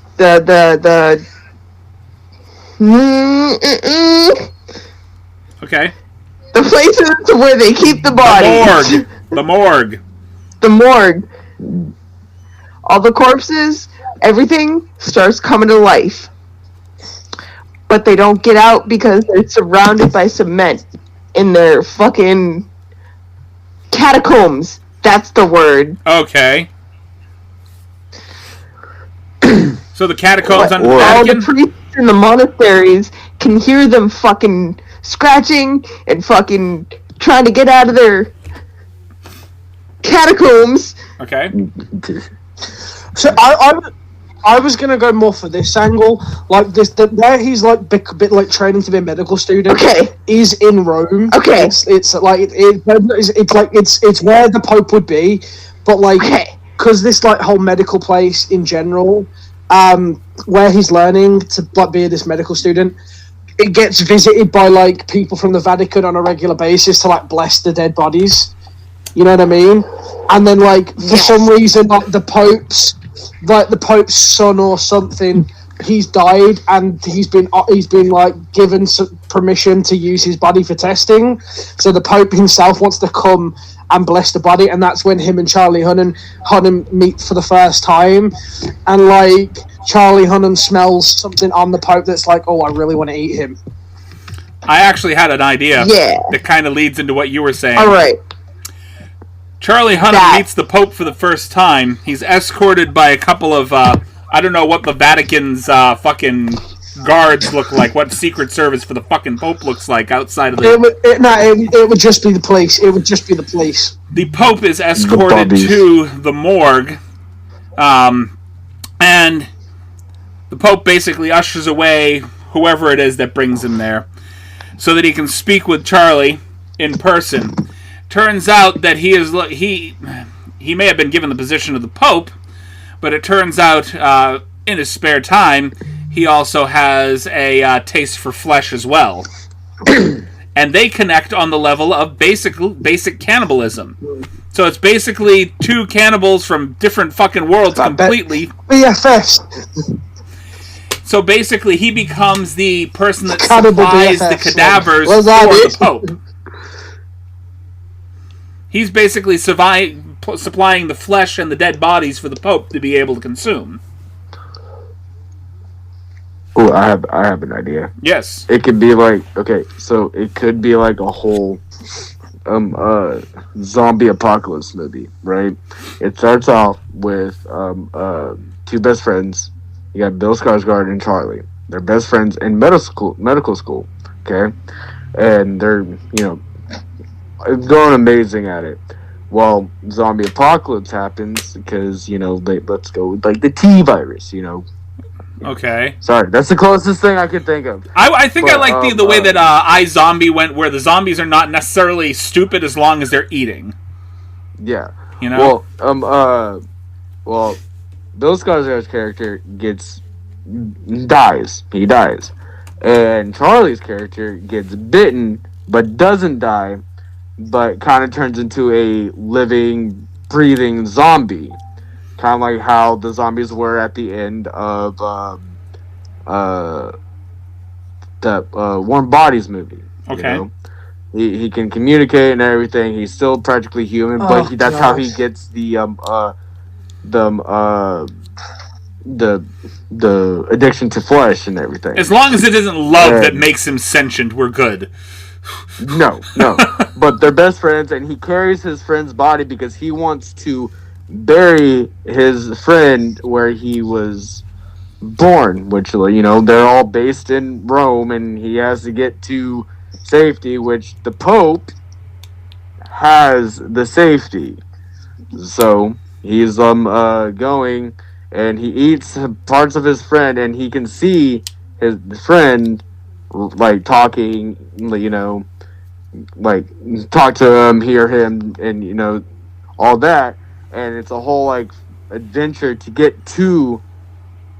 Okay. the places where they keep the bodies. The morgue. The morgue. All the corpses, everything starts coming to life. But they don't get out because they're surrounded by cement in their fucking catacombs. That's the word. Okay. So the catacombs under the all Vatican? the priests in the monasteries can hear them fucking scratching and fucking trying to get out of their catacombs. Okay. So I was gonna go more for this angle, like where he's like a bit like training to be a medical student. Okay. Is in Rome. Okay. It's like it's where the Pope would be, but like because this like whole medical place in general, where he's learning to like be this medical student, it gets visited by like people from the Vatican on a regular basis to like bless the dead bodies. You know what I mean? And then like for some reason like the Pope's son or something, he's died and he's been like given permission to use his body for testing. So the Pope himself wants to come and bless the body, and that's when him and Charlie Hunnam meet for the first time. And like Charlie Hunnam smells something on the Pope that's like, oh, I really want to eat him. I actually had an idea that kind of leads into what you were saying. All right. Charlie Hunnam meets the Pope for the first time. He's escorted by a couple of, I don't know what the Vatican's fucking guards look like, what Secret Service for the fucking Pope looks like outside of the... It would just be the police. It would just be the police. The Pope is escorted to the morgue, and the Pope basically ushers away whoever it is that brings him there so that he can speak with Charlie in person. Turns out that he may have been given the position of the Pope, but it turns out in his spare time he also has a taste for flesh as well. And they connect on the level of basic cannibalism. So it's basically two cannibals from different fucking worlds completely. BFFs. So basically he becomes the person that Cannibal supplies BFFs. the cadavers Was that for it? the Pope. He's basically supplying the flesh and the dead bodies for the Pope to be able to consume. Oh, I have an idea. Yes. It could be like, okay, so it could be like a whole zombie apocalypse movie, right? It starts off with two best friends. You got Bill Skarsgård and Charlie. They're best friends in medical school, okay? And they're, going amazing at it. Well, zombie apocalypse happens because, let's go with, like, the T virus, Okay. Sorry, that's the closest thing I could think of. I think I like the way that iZombie went, where the zombies are not necessarily stupid as long as they're eating. Yeah. You know? Well, Bill Skarsgård's character dies. He dies. And Charlie's character gets bitten, but doesn't die, but kind of turns into a living, breathing zombie. Kind of like how the zombies were at the end of the Warm Bodies movie. Okay. He can communicate and everything. He's still practically human, but that's how he gets the addiction to flesh and everything. As long as it isn't love that makes him sentient, we're good. No. But they're best friends, and he carries his friend's body because he wants to bury his friend where he was born, which, they're all based in Rome, and he has to get to safety, which the Pope has the safety. So he's going, and he eats parts of his friend, and he can see his friend like talking, like talk to him, hear him, and all that. And it's a whole like adventure to get to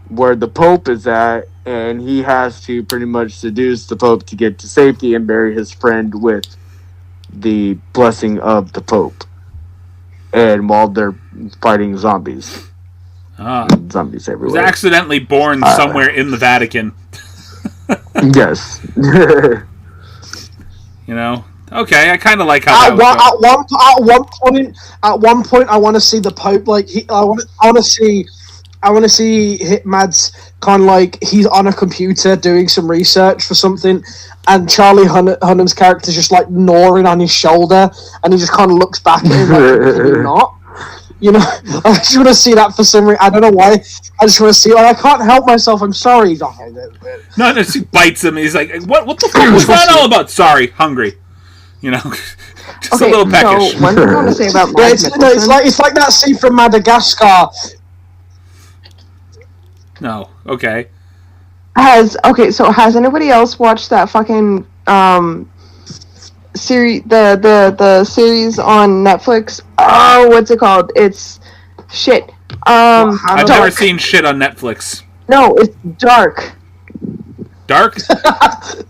where the Pope is at, and he has to pretty much seduce the Pope to get to safety and bury his friend with the blessing of the Pope. And while they're fighting zombies. Zombies everywhere. He was accidentally born somewhere in the Vatican. Yes. Okay, I kind of like how at one point, I want to see the Pope I want to see Mads kind of like he's on a computer doing some research for something, and Charlie Hunnam's character's just like gnawing on his shoulder, and he just kind of looks back at him like, "Can you not?" I just want to see that for some reason. I don't know why. I just want to see. I can't help myself. I'm sorry. No, he bites him. He's like, "What the fuck was that all about?" Sorry, hungry. Just a little peckish. So one thing I want to say about Mads Mikkelsen, it's like that scene from Madagascar. No, okay. Has anybody else watched that fucking series, the series on Netflix? Oh, what's it called? It's shit. I've never seen shit on Netflix. No, it's Dark. Dark? Is that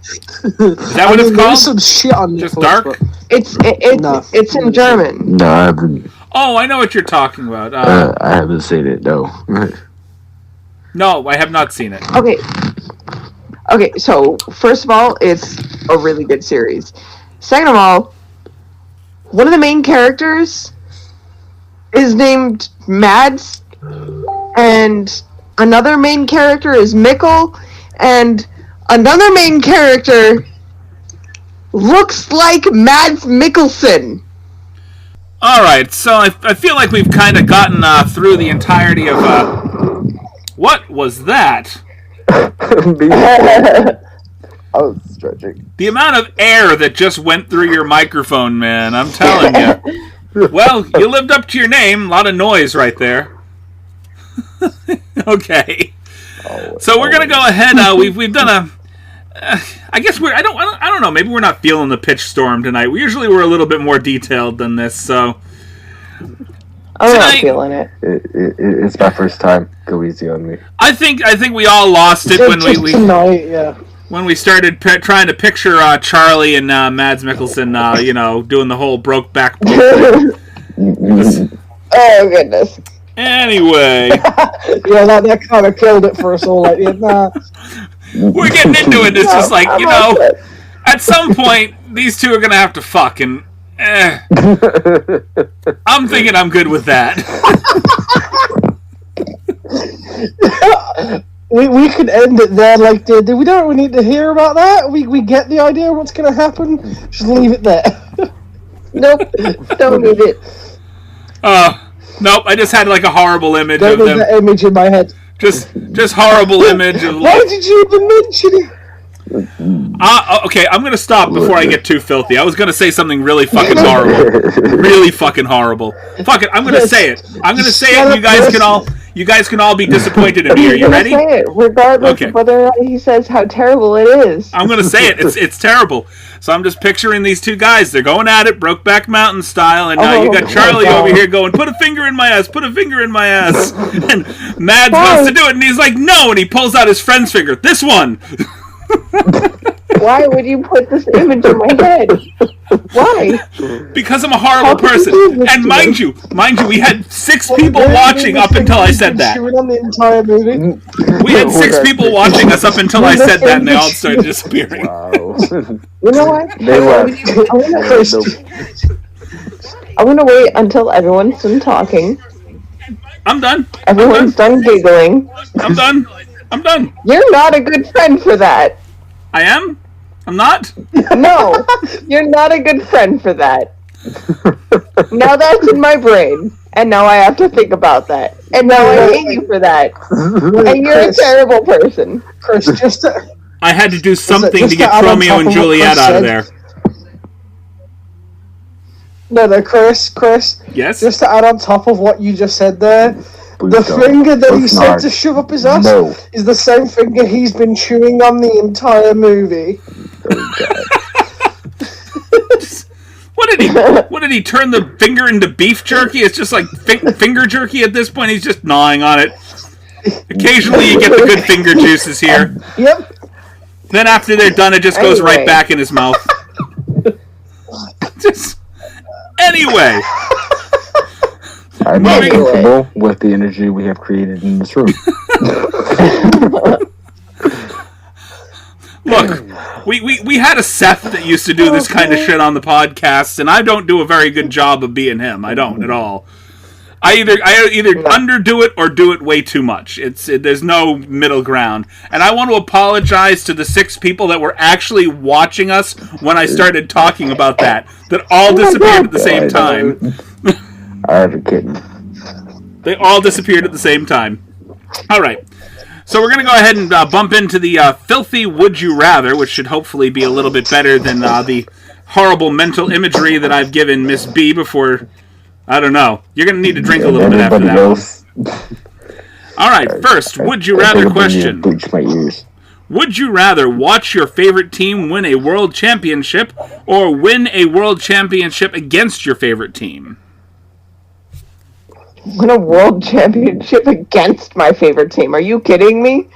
what it's called? There's some shit on Netflix. Just Dark? It's in German. No, I haven't. Oh, I know what you're talking about. I haven't seen it, no. No, I have not seen it. Okay, so first of all, it's a really good series. Second of all, one of the main characters is named Mads, and another main character is Mikkel, and another main character looks like Mads Mikkelsen. Alright, so I feel like we've kind of gotten through the entirety of... What was that? I was stretching. The amount of air that just went through your microphone, man, I'm telling you. Well, you lived up to your name. A lot of noise right there. Okay. So we're gonna go ahead. We've done a. I guess I don't know. Maybe we're not feeling the pitch storm tonight. We're a little bit more detailed than this. So I'm not feeling it. It's my first time. Go easy on me. I think we all lost it when we tonight, yeah. when we started trying to picture Charlie and Mads Mikkelsen, doing the whole Brokeback Mountain. Oh goodness. Anyway, yeah, that kind of killed it for us all. Like, yeah, nah. We're getting into it. It's just like, at some point, these two are gonna have to fuck, and I'm thinking I'm good with that. We could end it there. Like, we don't need to hear about that. We get the idea of what's going to happen. Just leave it there. Nope, don't need it. Nope. I just had like a horrible image Don't of need them. that image in my head. Just horrible image of. Why did you even mention it? Okay, I'm gonna stop before I get too filthy. I was gonna say something really fucking horrible. Really fucking horrible. Fuck it, I'm gonna say it. I'm gonna say it, and you guys can all be disappointed in me. Are you ready? Say it, regardless of whether or not he says how terrible it is. I'm gonna say it. It's terrible. So I'm just picturing these two guys. They're going at it, Brokeback Mountain style, and now you got Charlie over here going, "Put a finger in my ass, put a finger in my ass." And Mads wants to do it, and he's like, "No!" And he pulls out his friend's finger. This one. Why would you put this image in my head? Why? Because I'm a horrible person. And mind you, we had 6 people watching up until I said that. On the entire movie. We had 6 people watching us up until I said that, and they all started disappearing. Wow. You know what? They left. I'm gonna wait until everyone's done talking. I'm done. Everyone's done giggling. I'm done. You're not a good friend for that. I am? I'm not? No, you're not a good friend for that. Now that's in my brain, and now I have to think about that. And now I hate you for that. And you're a terrible person. Chris, just to, I had to do something to get Romeo and Juliet out of there. No, Chris. Yes? Just to add on top of what you just said there, the finger that he said to shove up his ass is the same finger he's been chewing on the entire movie. What did he turn the finger into beef jerky? It's just like finger jerky at this point. He's just gnawing on it. Occasionally you get the good finger juices here. Yep. Then after they're done, it just goes right back in his mouth. Anyway. I'm uncomfortable with the energy we have created in this room. Look, we had a Seth that used to do this kind of shit on the podcast, and I don't do a very good job of being him. I don't at all. I either underdo it or do it way too much. There's no middle ground. And I want to apologize to the 6 people that were actually watching us when I started talking about that all disappeared at the same time. I'm kidding. They all disappeared at the same time. All right. So we're going to go ahead and bump into the filthy Would You Rather, which should hopefully be a little bit better than the horrible mental imagery that I've given Miss B before. I don't know. You're going to need to drink a little bit after that one. All right. First, Would You Rather question. Bleach my ears. Would you rather watch your favorite team win a world championship or win a world championship against your favorite team? Win a world championship against my favorite team. Are you kidding me?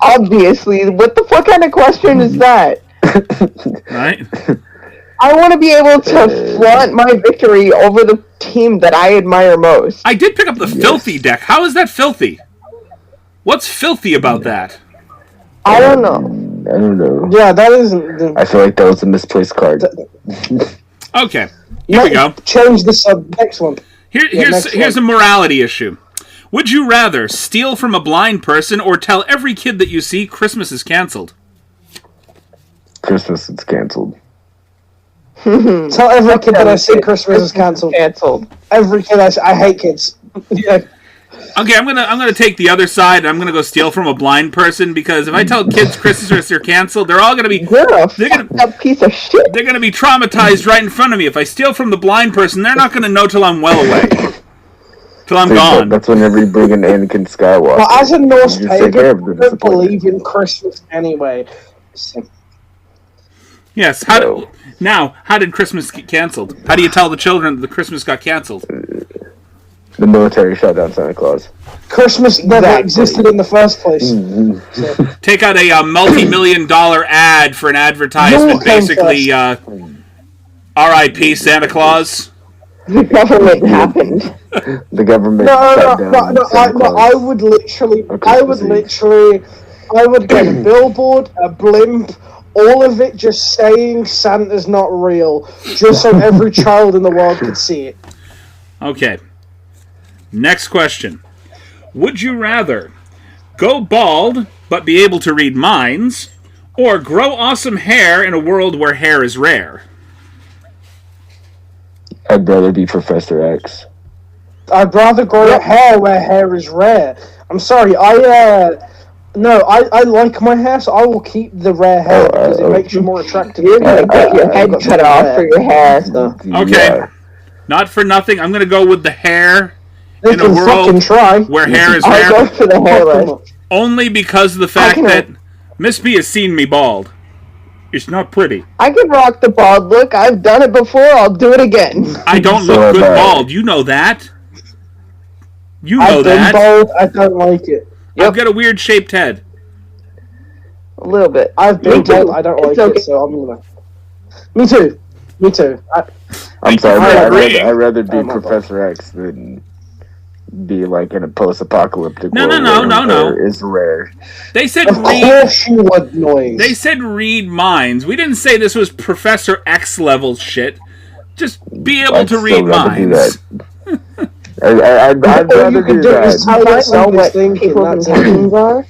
Obviously. What the fuck kind of question is that? Right? I want to be able to flaunt my victory over the team that I admire most. I did pick up the filthy deck. How is that filthy? What's filthy about that? I don't know. Yeah, that isn't... I feel like that was a misplaced card. Okay. Here we go. Change this next one. Here's a morality issue. Would you rather steal from a blind person or tell every kid that you see Christmas is canceled? Christmas is canceled. Tell every kid that I see Christmas is canceled. Every kid I hate kids. Yeah. Okay, I'm gonna take the other side, and I'm gonna go steal from a blind person, because if I tell kids Christmas are canceled, they're all gonna be a piece of shit. They're gonna be traumatized right in front of me. If I steal from the blind person, they're not gonna know till I'm well away, till I'm gone. That's whenever you bring in Anakin Skywalker. Well, as a Norse pagan, I don't believe in Christmas anyway. So. Yes. How did Christmas get canceled? How do you tell the children that the Christmas got canceled? The military shut down Santa Claus. Christmas never existed in the first place. Mm-hmm. So. Take out a multi-million-dollar ad for an advertisement, basically, R.I.P. Santa Claus. The government happened. The government shut down Santa Claus. I would get a billboard, a blimp, all of it just saying Santa's not real, just so every child in the world could see it. Okay. Next question. Would you rather go bald but be able to read minds, or grow awesome hair in a world where hair is rare? I'd rather be Professor X. I'd rather grow hair where hair is rare. I'm sorry, I No, I like my hair, so I will keep the rare hair because it makes you more attractive. You're gonna get your head cut off for your hair. So. Okay. Not for nothing, I'm gonna go with the hair They in a can world fucking try. where hair is I'll go rare. for the hairless. Only because of the fact that Miss B has seen me bald. It's not pretty. I can rock the bald look. I've done it before. I'll do it again. I don't look good bald. You know that. You know I've been that. bald. I don't like it. I've got a weird shaped head. A little bit. I've been bald. I don't like it, so I'm gonna. Me too. I'm sorry, agree. I'd rather be Professor X than be like in a post-apocalyptic No. world where it's rare. They said Of course you would, Noyze. They said read minds. We didn't say this was Professor X level shit. Just be able to read minds. I'd rather do that. I don't know what people's intentions are.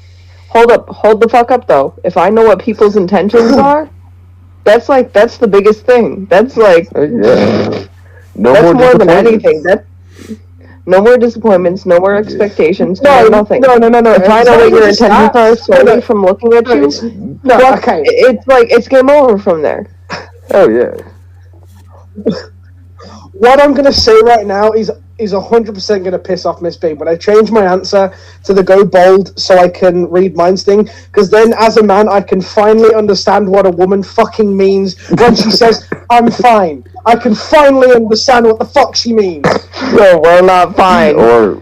Hold the fuck up though. If I know what people's intentions are, that's the biggest thing. That's like that's more than anything. No more disappointments, no more expectations, nothing. No. If I know what your intentions are solely from looking at you, okay. It's game over from there. Oh yeah. What I'm gonna say right now is 100% gonna piss off Miss B, but I changed my answer to the go bold so I can read minds thing, because then as a man I can finally understand what a woman fucking means when she says I'm fine. I can finally understand what the fuck she means. No, we're not fine. Or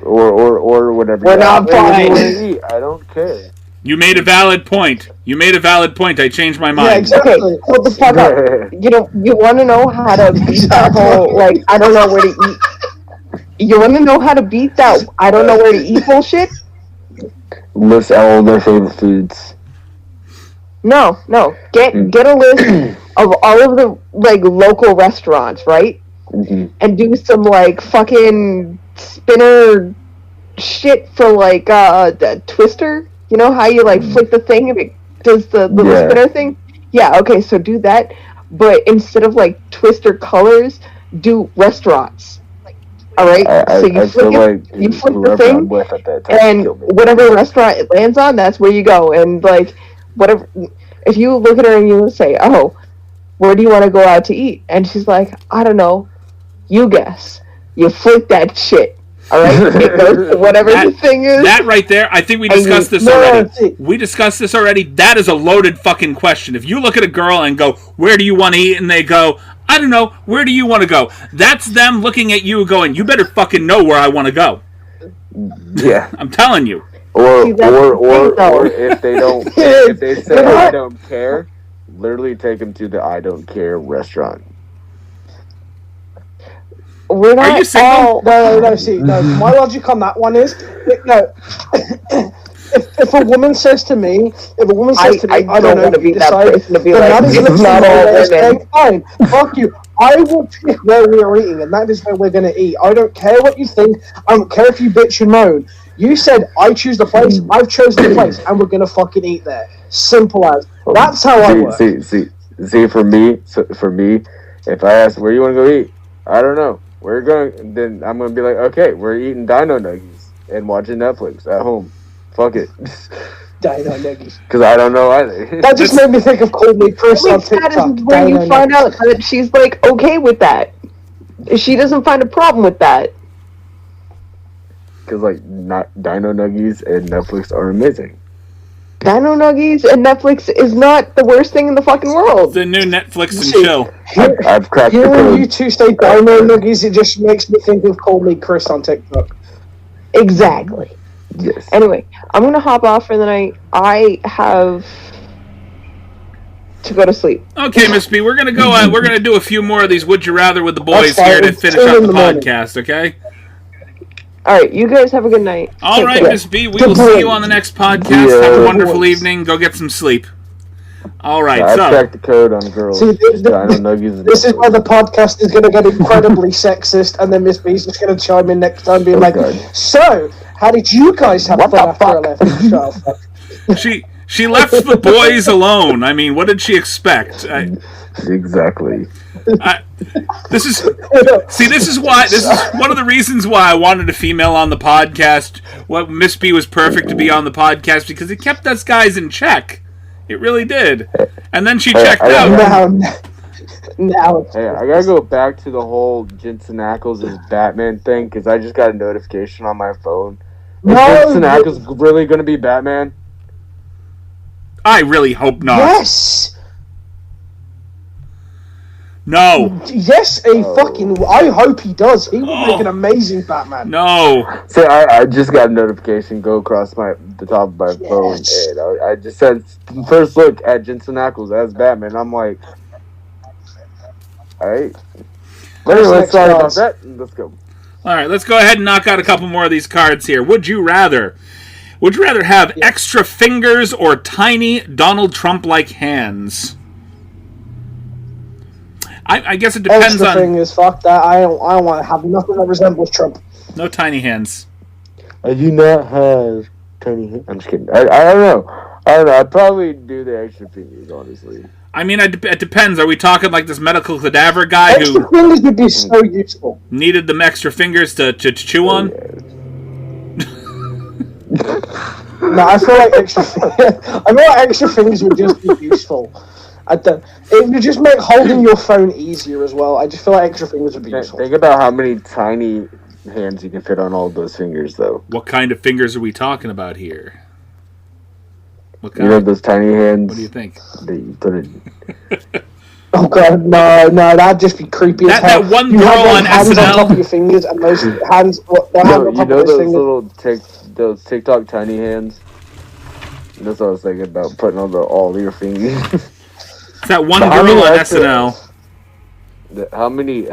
whatever. We're not fine. I don't care. You made a valid point. I changed my mind. Yeah, exactly. Okay, hold the fuck up. You want to know how to beat that whole, I don't know where to eat. You want to know how to beat that I don't know where to eat bullshit? List all their favorite foods. No. Get a list of all of the, local restaurants, right? Mm-hmm. And do some, fucking spinner shit for, the Twister. You know how you, flick the thing and it does the little spinner thing? Yeah, okay, so do that. But instead of, Twister colors, do restaurants. Alright? So you flip the thing, and whatever restaurant it lands on, that's where you go. And, whatever... If you look at her and you say, oh, where do you want to go out to eat? And she's like, I don't know. You guess. You flick that shit. Alright? It goes to whatever the thing is. That right there, I think we discussed this already. We discussed this already. That is a loaded fucking question. If you look at a girl and go, where do you want to eat? And they go, I don't know. Where do you want to go? That's them looking at you going, you better fucking know where I want to go. Yeah. I'm telling you. Or if they don't, if they say I don't care, literally take them to the I don't care restaurant. We're not. Are you single? No. See, my logic on that one is if a woman says to me, I don't know, be that person to be like, that is it's not all women. Fine, fuck you. I will pick where we are eating, and that is where we're going to eat. I don't care what you think. I don't care if you bitch and moan. You said I choose the place. I've chosen the place, and we're going to fucking eat there. Simple as. That's how I work. See, for me, if I ask where you want to go eat, I don't know. We're going. Then I'm going to be like, okay, we're eating Dino Nuggies and watching Netflix at home. Fuck it. Dino Nuggies. Because I don't know either. That just made me think of Cold Me Chris on TikTok. That is when you find out that she's okay with that. She doesn't find a problem with that. Because not Dino Nuggies and Netflix are amazing. Dino Nuggies and Netflix is not the worst thing in the fucking world. The new Netflix and chill. I've cracked the code. Hearing you two say Dino Nuggies, it just makes me think of Cold Me Chris on TikTok. Exactly. Yes. Anyway, I'm gonna hop off for the night. I have to go to sleep. Okay, Miss B, we're gonna go. We're gonna do a few more of these Would You Rather with the boys That's here fine. to finish up the podcast. Okay. All right, you guys have a good night. All right, Miss B, we will see you on the next podcast. Have a wonderful evening. Go get some sleep. All right, I've cracked the code on girls. See, Dino Nuggies. This is where the podcast is going to get incredibly sexist, and then Miss B's just going to chime in next time, being like, God. "So, how did you guys have fun after I left the show?" She left the boys alone. I mean, what did she expect? Exactly. This is one of the reasons why I wanted a female on the podcast. What Miss B was perfect to be on the podcast because it kept us guys in check. It really did. And then she checked out. Now Hey, I gotta go back to the whole Jensen Ackles as Batman thing because I just got a notification on my phone. Is Jensen Ackles really gonna be Batman? I really hope not. Yes. No. Yes, I hope he does. He would make an amazing Batman. No. So I just got a notification go across the top of my phone, and I just said first look at Jensen Ackles as Batman. I'm like, all right. Anyway, sorry about that. Let's go. All right, let's go ahead and knock out a couple more of these cards here. Would you rather have extra fingers or tiny Donald Trump-like hands? I guess it depends extra on... fingers, fuck that. I don't want to have nothing that resembles Trump. No tiny hands. I do not have tiny hands. I'm just kidding. I don't know. I'd probably do the extra fingers, honestly. I mean, it depends. Are we talking like this medical cadaver guy extra fingers would be so useful. Needed them extra fingers to chew on? No, I feel like extra fingers would just be useful. It would just make holding your phone easier as well. I just feel like extra fingers would be useful. Think about how many tiny hands you can fit on all those fingers, though. What kind of fingers are we talking about here? What kind? You know those tiny hands? What do you think? That you put in... Oh god, no, that'd just be creepy as hell. That one girl on hands SNL. on top of your fingers and those hands. Those TikTok tiny hands. That's what I was thinking about, putting on all your fingers. It's that one girl on SNL. How many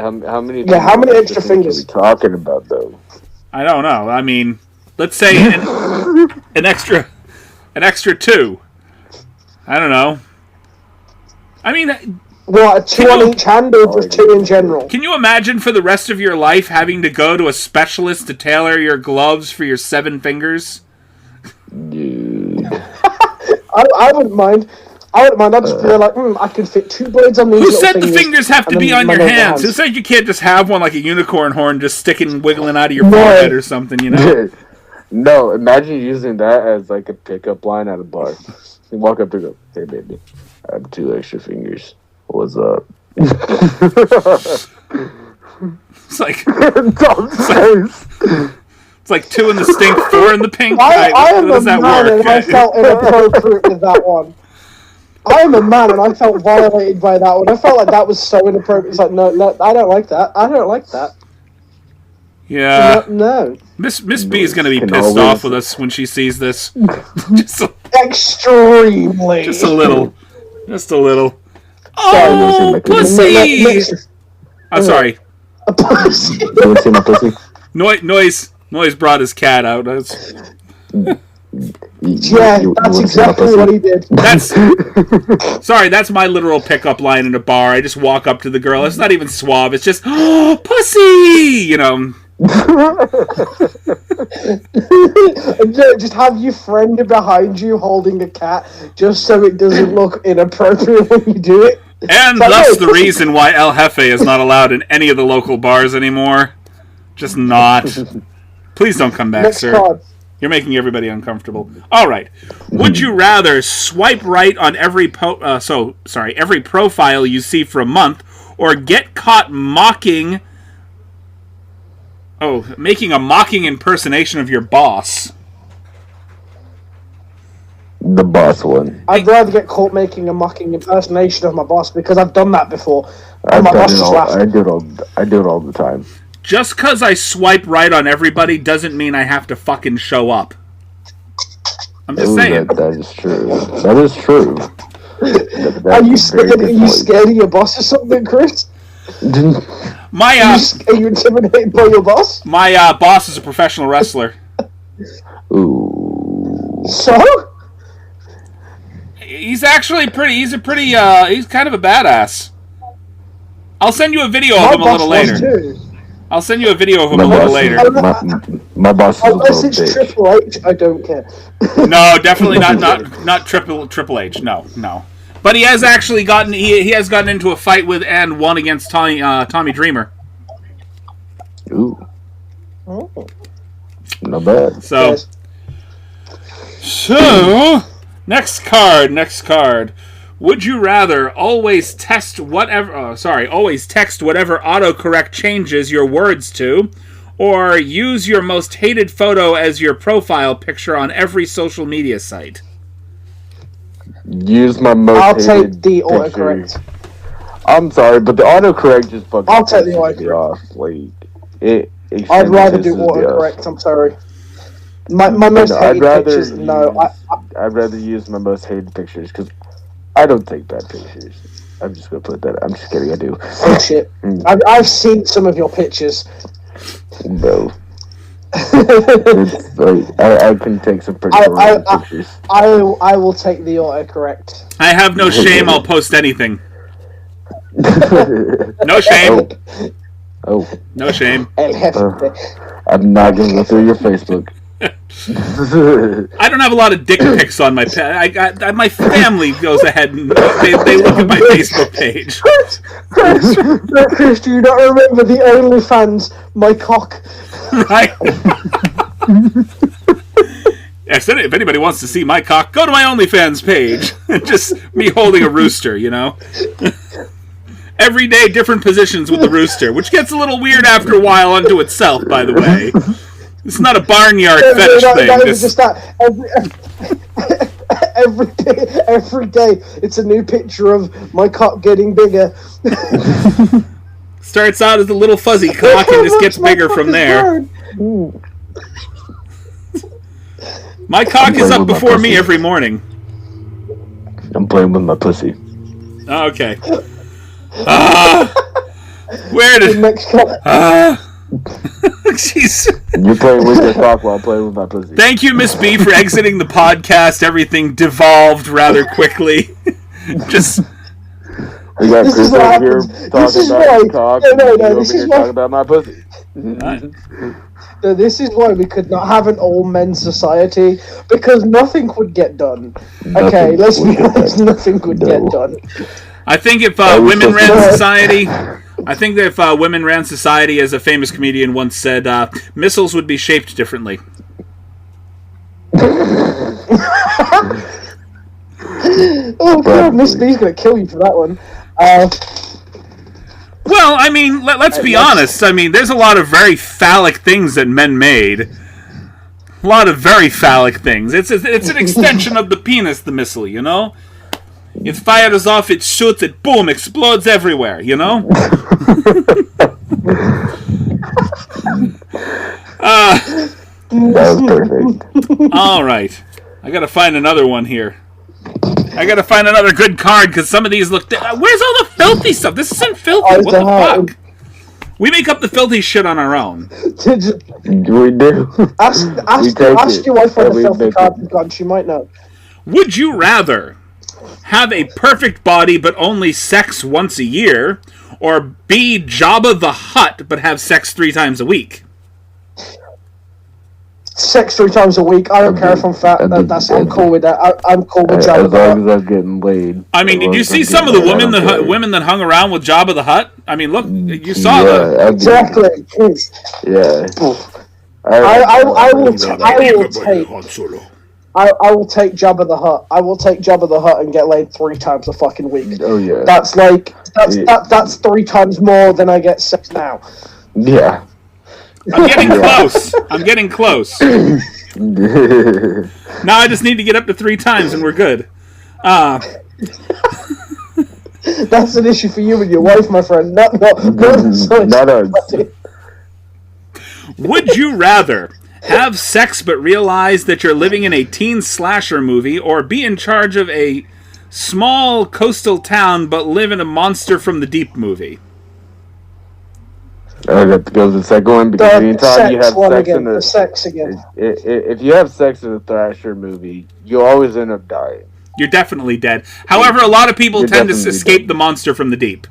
extra fingers are we talking about, though? I don't know. I mean, let's say an extra 2. I don't know. I mean, what, 2 on each hand or just 2 in general? Can you imagine for the rest of your life having to go to a specialist to tailor your gloves for your 7 fingers? Dude. I wouldn't mind. I'd just feel like, I can fit 2 blades on these Who little said fingers, the fingers have to be on your hands? Who said you can't just have one like a unicorn horn just sticking, wiggling out of your forehead or something, you know? No, imagine using that as like a pickup line at a bar. You walk up to go, hey baby, I have 2 extra fingers. What's up? It's like 2 in the stink, 4 in the pink. I am How does a that man work? and I felt inappropriate with that one. I am a man and I felt violated by that one. I felt like that was so inappropriate. It's like, no, I don't like that. I don't like that. Yeah. No. Miss B is going to be pissed off with us when she sees this. Extremely. Just a little. Oh, pussy! I'm sorry. A pussy. You want to see my pussy? Noyze brought his cat out. That's exactly what he did. That's my literal pickup line in a bar. I just walk up to the girl. It's not even suave. It's just, oh, pussy! You know. Just have your friend behind you holding a cat, just so it doesn't look inappropriate when you do it. And that's the reason why El Jefe is not allowed in any of the local bars anymore. Just not. Please don't come back, sir. Card. You're making everybody uncomfortable. All right. Would you rather swipe right on every profile you see for a month, or get caught making a mocking impersonation of your boss? The boss one. I'd rather get caught making a mocking impersonation of my boss because I've done that before. I do it all the time. Just because I swipe right on everybody doesn't mean I have to fucking show up. I'm just saying. That is true. That is true. Are you scared of your boss or something, Chris? Are you intimidated by your boss? My boss is a professional wrestler. Ooh. So? He's actually he's kind of a badass. I'll send you a video of him a little later. I'll send you a video of him My a little boss, later. my boss is a Unless little it's bitch. Triple H, I don't care. No, definitely not Triple H. No. But he has actually gotten into a fight with and won against Tommy Dreamer. Ooh, Oh. not bad. So next card. Would you rather always text whatever autocorrect changes your words to, or use your most hated photo as your profile picture on every social media site? Use my most I'll hated take the picture. autocorrect. I'm sorry, but the autocorrect just fucking I'll take the pisses me autocorrect. off. Like, it I'd rather do pisses me off. autocorrect. I'm sorry. My most No, hated pictures. No, I'd rather use my most hated pictures because I don't take bad pictures. I'm just gonna put that. I'm just kidding. I do. Oh shit! I've seen some of your pictures. No. It's like, I can take some pretty horrible pictures. I will take the autocorrect. I have no shame. I'll post anything. No shame. Oh. No shame. I'm not gonna go through your Facebook. I don't have a lot of dick pics on my my family goes ahead and they look at my Facebook page. Chris, do you not remember the OnlyFans? My cock. Right. If anybody wants to see my cock, go to my OnlyFans page. Just me holding a rooster, you know. Every day, different positions with the rooster, which gets a little weird after a while unto itself, by the way. It's not a barnyard fetish thing. That was just that every day, it's a new picture of my cock getting bigger. Starts out as a little fuzzy cock and just gets bigger from there. My cock is up before me every morning. I'm playing with my pussy. Oh, okay. Where did... Jeez. You play with your cock while I play with my pussy. Thank you, Miss B, for exiting the podcast. Everything devolved rather quickly. Just... We got This Chris is what over here happens. talking This is about why- his cock. No, and you this over is here why- talking about my pussy. So this is why we could not have an all-men society, because nothing would get done. Okay, let's be honest, nothing would get done. I think if women ran society... I think that if women ran society, as a famous comedian once said, missiles would be shaped differently. Oh god, Miss B's gonna kill you for that one. Well, I mean, let's be honest. I mean, there's a lot of very phallic things that men made. A lot of very phallic things. It's an extension of the penis, the missile, you know? It fires off, it shoots, it boom, explodes everywhere, you know? That was perfect. All right. I gotta find another one here. I gotta find another good card, because some of these look... Where's all the filthy stuff? This isn't filthy. What the fuck? We make up the filthy shit on our own. We do. Ask your wife where the filthy card is gone, she might know. Would you rather have a perfect body but only sex once a year, or be Jabba the Hutt but have sex 3 times a week? Sex 3 times a week. I don't care if I'm fat. I'm cool with that. I'm cool with Jabba. As long as I'm getting laid. I mean, did you see some of the women that hung around with Jabba the Hutt? I mean, look, you saw that. Exactly. Yeah. I will take Jabba the Hutt. I will take Jabba the Hutt and get laid 3 times a fucking week. Oh yeah. That's 3 times more than I get sex now. Yeah. I'm getting close. I'm getting close. Now I just need to get up to 3 times and we're good. That's an issue for you and your wife, my friend. Not us. Would you rather have sex but realize that you're living in a teen slasher movie, or be in charge of a small coastal town but live in a Monster from the Deep movie? I got to go to the second one because anytime you have sex again. If you have sex in a Thrasher movie, you always end up dying. You're definitely dead. However, a lot of people tend to escape the Monster from the Deep.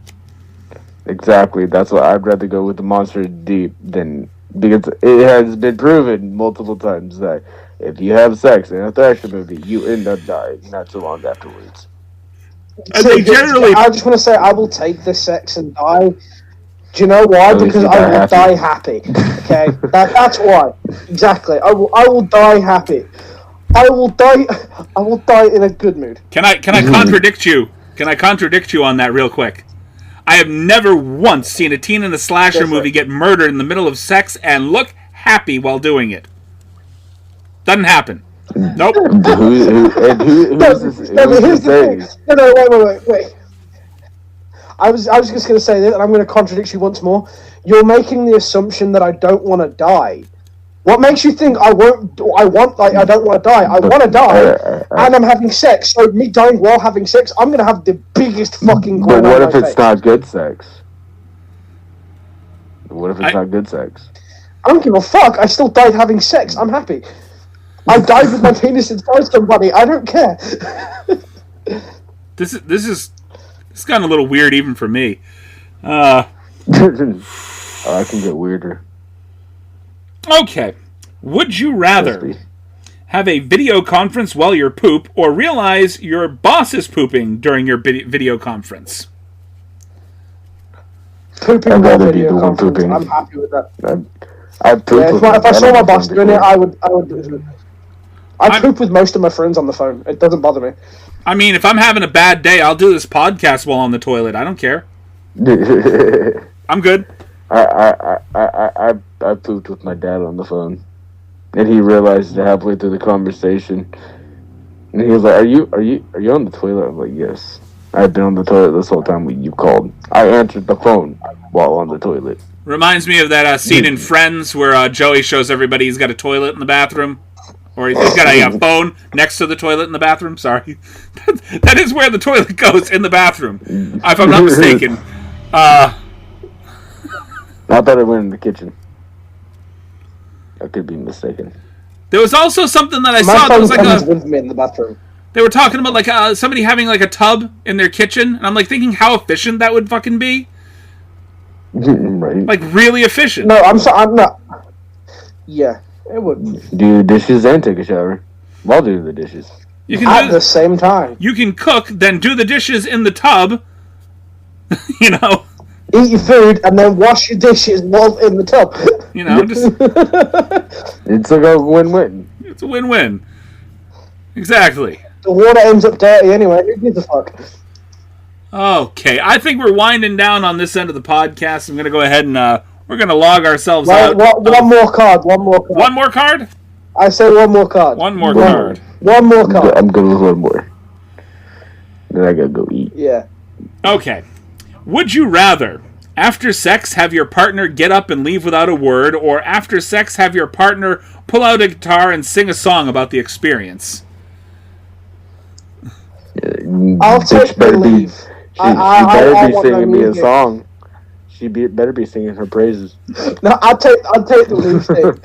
Exactly. That's why I'd rather go with the Monster Deep than because it has been proven multiple times that if you have sex in a Thrasher movie, you end up dying not too long afterwards. And they generally. I just want to say I will take the sex and die. Do you know why? Because I will die happy. Okay, that's why. Exactly. I will die happy. I will die in a good mood. Can I contradict you? Can I contradict you on that real quick? I have never once seen a teen in a slasher movie get murdered in the middle of sex and look happy while doing it. Doesn't happen. Nope. Who's this? Here's the thing. No, wait. I was just going to say this, and I'm going to contradict you once more. You're making the assumption that I don't want to die. What makes you think I don't want to die? I want to die, and I'm having sex. So me dying while having sex, I'm going to have the biggest fucking. But what if it's not good sex? What if it's not good sex? I don't give a fuck. I still died having sex. I'm happy. I died with my penis inside somebody. I don't care. This is gotten a little weird even for me. I can get weirder. Okay. Would you rather have a video conference while you poop or realize your boss is pooping during your video conference? Pooping while video conference. Pooping. I'm happy with that. If I saw my boss doing it, I would do it. I poop with most of my friends on the phone. It doesn't bother me. I mean, if I'm having a bad day, I'll do this podcast while on the toilet. I don't care. I'm good. I pooped with my dad on the phone, and he realized it halfway through the conversation, and he was like, "Are you on the toilet?" I'm like, "Yes, I've been on the toilet this whole time when you called. I answered the phone while on the toilet." Reminds me of that scene in Friends where Joey shows everybody he's got a toilet in the bathroom. Or he's got a phone next to the toilet in the bathroom. Sorry. That is where the toilet goes, in the bathroom. If I'm not mistaken. I thought it went in the kitchen. I could be mistaken. There was also something that I saw that was like with me in the bathroom. They were talking about like somebody having like a tub in their kitchen, and I'm like thinking how efficient that would fucking be. Right. Like really efficient. No, I'm not. Yeah, it would. Do dishes and take a shower. I'll do the dishes. You can at the same time. You can cook, then do the dishes in the tub. You know. Eat your food and then wash your dishes while in the tub. You know, just it's like a win-win. It's a win-win. Exactly. The water ends up dirty anyway. Who gives a fuck? Okay, I think we're winding down on this end of the podcast. I'm going to go ahead and we're going to log ourselves out. One more card. One more card? I say one more card. One more card. One more card. I'm good with one more. Then I got to go eat. Yeah. Okay. Would you rather, after sex, have your partner get up and leave without a word, or after sex, have your partner pull out a guitar and sing a song about the experience? I'll take the leave. She better be singing me a song. She better be singing her praises. No, I'll take the leave thing.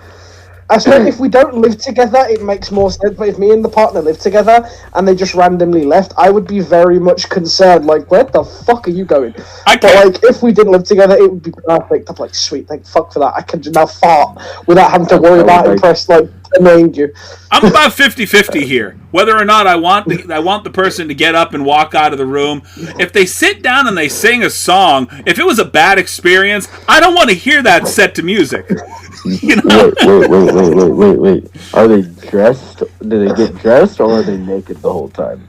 I swear, if we don't live together, it makes more sense. But if me and the partner live together and they just randomly left, I would be very much concerned. Like, where the fuck are you going? But like, if we didn't live together, it would be perfect. I'm like, sweet, thank fuck for that. I can now fart without having to worry about impress like annoying you. I'm about 50-50 here. Whether or not I want the person to get up and walk out of the room. If they sit down and they sing a song, if it was a bad experience, I don't want to hear that set to music. You know? Wait. Are they dressed? Do they get dressed, or are they naked the whole time?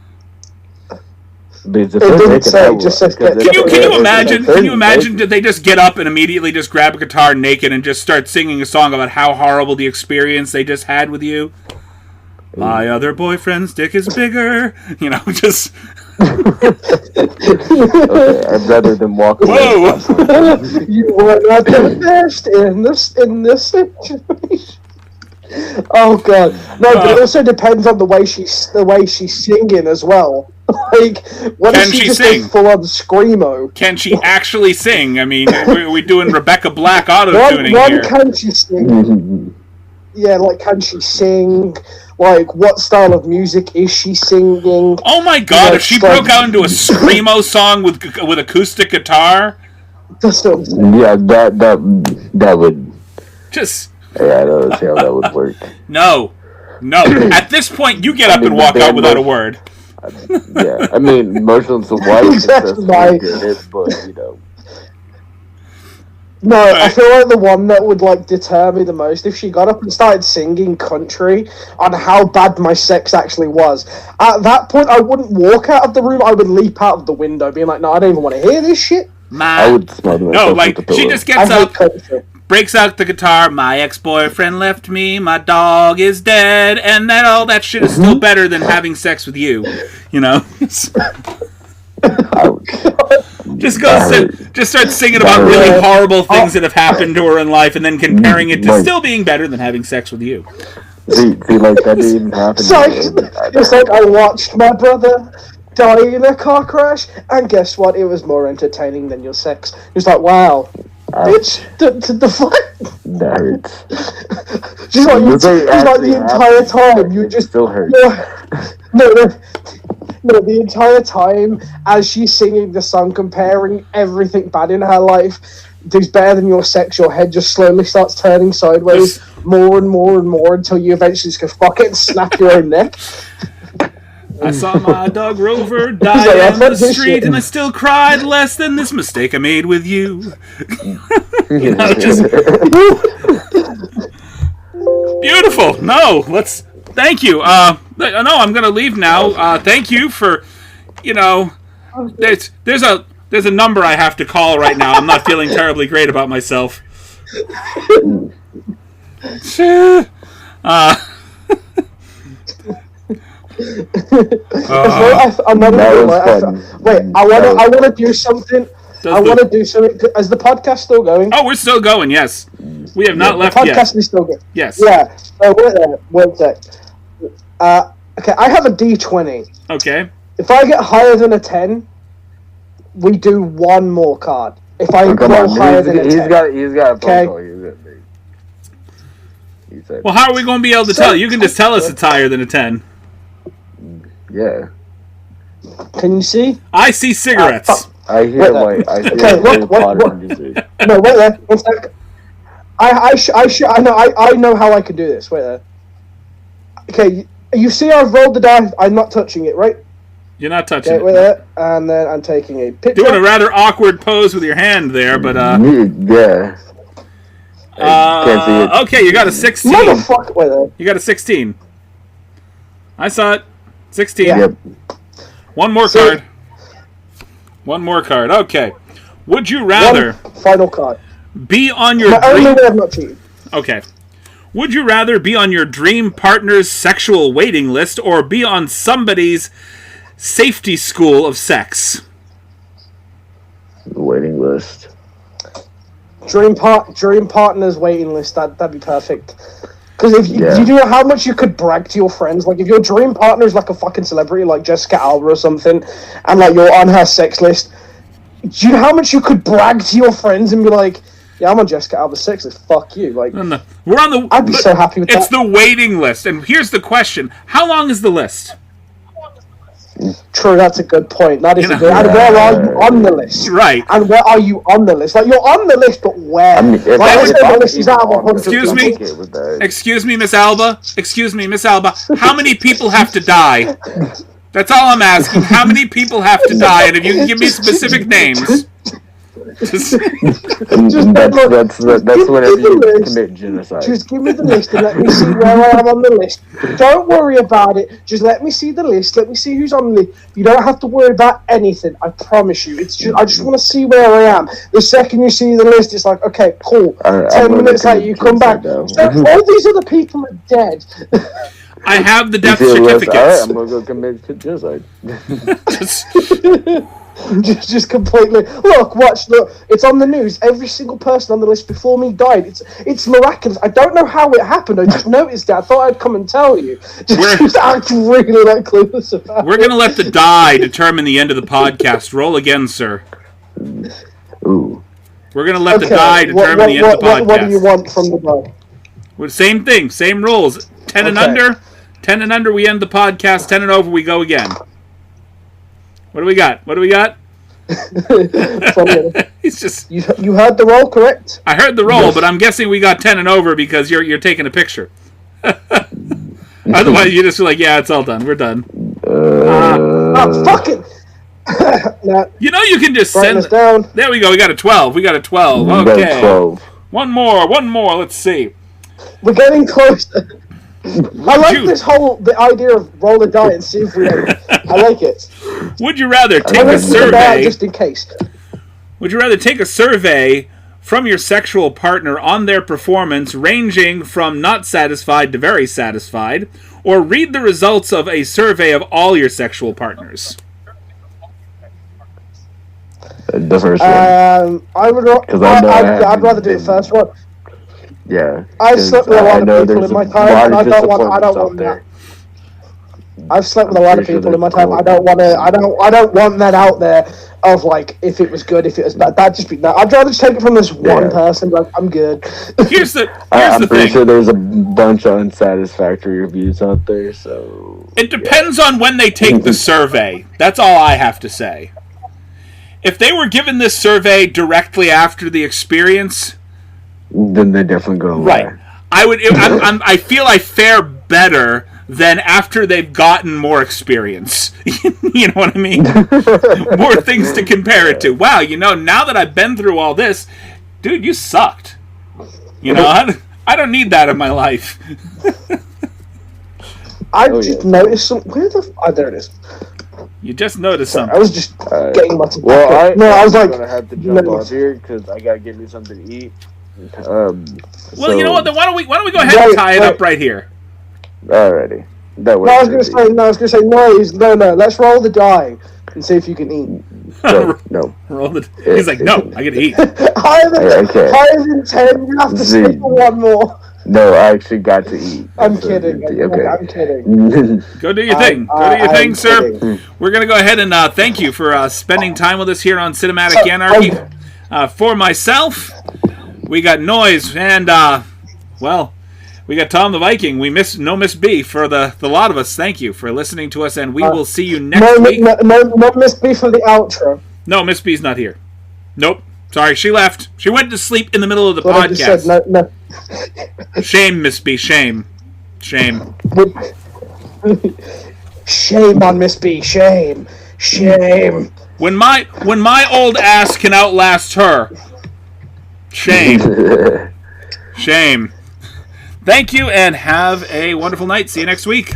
Because if they're naked, can you imagine? Can you imagine? Did they just get up and immediately just grab a guitar naked and just start singing a song about how horrible the experience they just had with you? My other boyfriend's dick is bigger. You know, just. Okay, I'd rather than walk away. Whoa! You were not the best in this situation. Oh god, no! But it also depends on the way she's singing as well. Like, what if she just goes full on screamo? Can she actually sing? I mean, are we doing Rebecca Black auto-tuning here? Can she sing? Yeah, like, can she sing? Like, what style of music is she singing? Oh my god, if she broke out into a screamo song with acoustic guitar, Yeah, that would. Just. Yeah, I don't see how that would work. No. At this point, you get up and walk out without a word. Yeah, I mean, Motionless in White is just it, but you know. No, I feel like the one that would like deter me the most if she got up and started singing country on how bad my sex actually was. At that point, I wouldn't walk out of the room. I would leap out of the window, being like, "No, I don't even want to hear this shit." I would smother myself with the pillow. She just gets up, breaks out the guitar. My ex-boyfriend left me. My dog is dead, and that all that shit is still better than having sex with you. You know. Just start singing about really horrible things that have happened to her in life, and then comparing it to still being better than having sex with you. See, like that didn't even happen. It's like I watched my brother die in a car crash, and guess what? It was more entertaining than your sex. It's like, wow, bitch, the fuck? That hurts. Just like the entire time you just still hurt. No, the entire time as she's singing the song, comparing everything bad in her life is better than your sex, your head just slowly starts turning sideways more and more and more until you eventually just go, fuck it, and snap your own neck. I saw my dog Rover die on the street, and I still cried less than this mistake I made with you. Beautiful. No, let's... Thank you. No, I'm going to leave now. Thank you for, there's a number I have to call right now. I'm not feeling terribly great about myself. Wait, I want to do something. Is the podcast still going? Oh, we're still going, yes. We have not left yet. The podcast is still going. Yes. Yeah. So wait a sec. Okay, I have a D20. Okay. If I get higher than a 10, we do one more card. If I roll higher than a 10. He's got a phone call. Well, how are we going to be able to tell? You can just tell us it's higher than a 10. Yeah. Can you see? I see cigarettes. I hear like I see Harry Potter music. No, wait there. One sec. I know how I can do this. Wait there. Okay, you see I've rolled the die. I'm not touching it, right? You're not touching it. Wait there, and then I'm taking a picture. Doing a rather awkward pose with your hand there, but yeah. Can't see it. Okay, you got a 16. Motherfucker, wait there. You got a 16. I saw it. 16. Yep. One more card. One more card. Okay. Would you rather final card be on your only way I'm not cheating. Okay. Would you rather be on your dream partner's sexual waiting list or be on somebody's safety school of sex? Waiting list. Dream partner's waiting list. That'd be perfect. Because if you know how much you could brag to your friends, like if your dream partner is like a fucking celebrity, like Jessica Alba or something, and like you're on her sex list, do you know how much you could brag to your friends and be like, "Yeah, I'm on Jessica Alba's sex list. Fuck you!" Like we're on the. I'd be so happy with that. It's the waiting list, and here's the question: how long is the list? True, that's a good point. That is a good. And where are you on the list? Right. And where are you on the list? Like you're on the list, but where? I mean, Excuse me, Miss Alba. Excuse me, Miss Alba. How many people have to die? That's all I'm asking. How many people have to die? And if you can give me specific names. That's whenever you commit genocide. Just give me the list and let me see where I am on the list. Don't worry about it. Just let me see the list. Let me see who's on the list. You don't have to worry about anything. I promise you. It's just I just want to see where I am. The second you see the list, it's like, okay, cool. 10 minutes later, you come back. So all these other people are dead. I have the death certificates. Alright, I'm gonna go commit genocide. Just completely look. It's on the news. Every single person on the list before me died. It's miraculous. I don't know how it happened. I just noticed it. I thought I'd come and tell you. Just act really that clueless about it. We're gonna let the die determine the end of the podcast. Roll again, sir. Ooh. We're gonna let the die determine the end of the podcast. What do you want from the die? Well, same thing, same rules. 10 and under. 10 and under, we end the podcast. 10 and over, we go again. What do we got? He's just. You heard the roll, correct? I heard the roll, but I'm guessing we got 10 and over because you're taking a picture. Otherwise, you just feel like, yeah, it's all done. We're done. Fuck it. Nah, You know, you can just writing send. this down. There we go. We got a 12. We got a 12. You got Okay. 12. One more. Let's see. We're getting closer. I like the idea of roll a die and see if we end. I like it. Would you rather take I'm a gonna keep it out survey? just in case. Would you rather take a survey from your sexual partner on their performance, ranging from not satisfied to very satisfied, or read the results of a survey of all your sexual partners? The first one. I'd rather do the first one. Yeah. I've slept with a lot of people in my time, and I don't want out that. I've slept with a lot of people in my time. I don't want that out there. Of like, if it was good, if it was bad, that'd just be that. I'd rather just take it from this one person. Like, I'm good. Here's the I'm pretty thing. sure there's a bunch of unsatisfactory reviews out there. So It depends on when they take the survey. That's all I have to say. If they were given this survey directly after the experience, then they're definitely going to right? lie. I feel I fare better than after they've gotten more experience. You know what I mean? More things to compare it to. Wow, now that I've been through all this, dude, you sucked. I don't need that in my life. I just noticed some. Where the? There it is. You just noticed Sorry, something. I was just getting my. I was like, gonna have to jump off here because I gotta get me something to eat. Well, you know what? Then why don't we go ahead and tie it up right here? Alrighty. That I was gonna say no. Let's roll the die and see if you can eat. No. He's like, no, I gotta eat. Higher than 10. You have to sleep for one more. No, I actually got to eat. I'm kidding. Okay. I'm kidding. Go do your thing. Sir. Kidding. We're going to go ahead and thank you for spending time with us here on Cinematic Anarchy. For myself, we got Noyze, and, we got Tom the Viking. We miss Miss B. For the lot of us, thank you for listening to us, and we will see you next week. No Miss B for the outro. No, Miss B's not here. Nope. Sorry, she left. She went to sleep in the middle of the podcast. Said, no. Shame, Miss B. Shame. Shame on Miss B. Shame. When my old ass can outlast her. Shame. Shame. Thank you, and have a wonderful night. See you next week.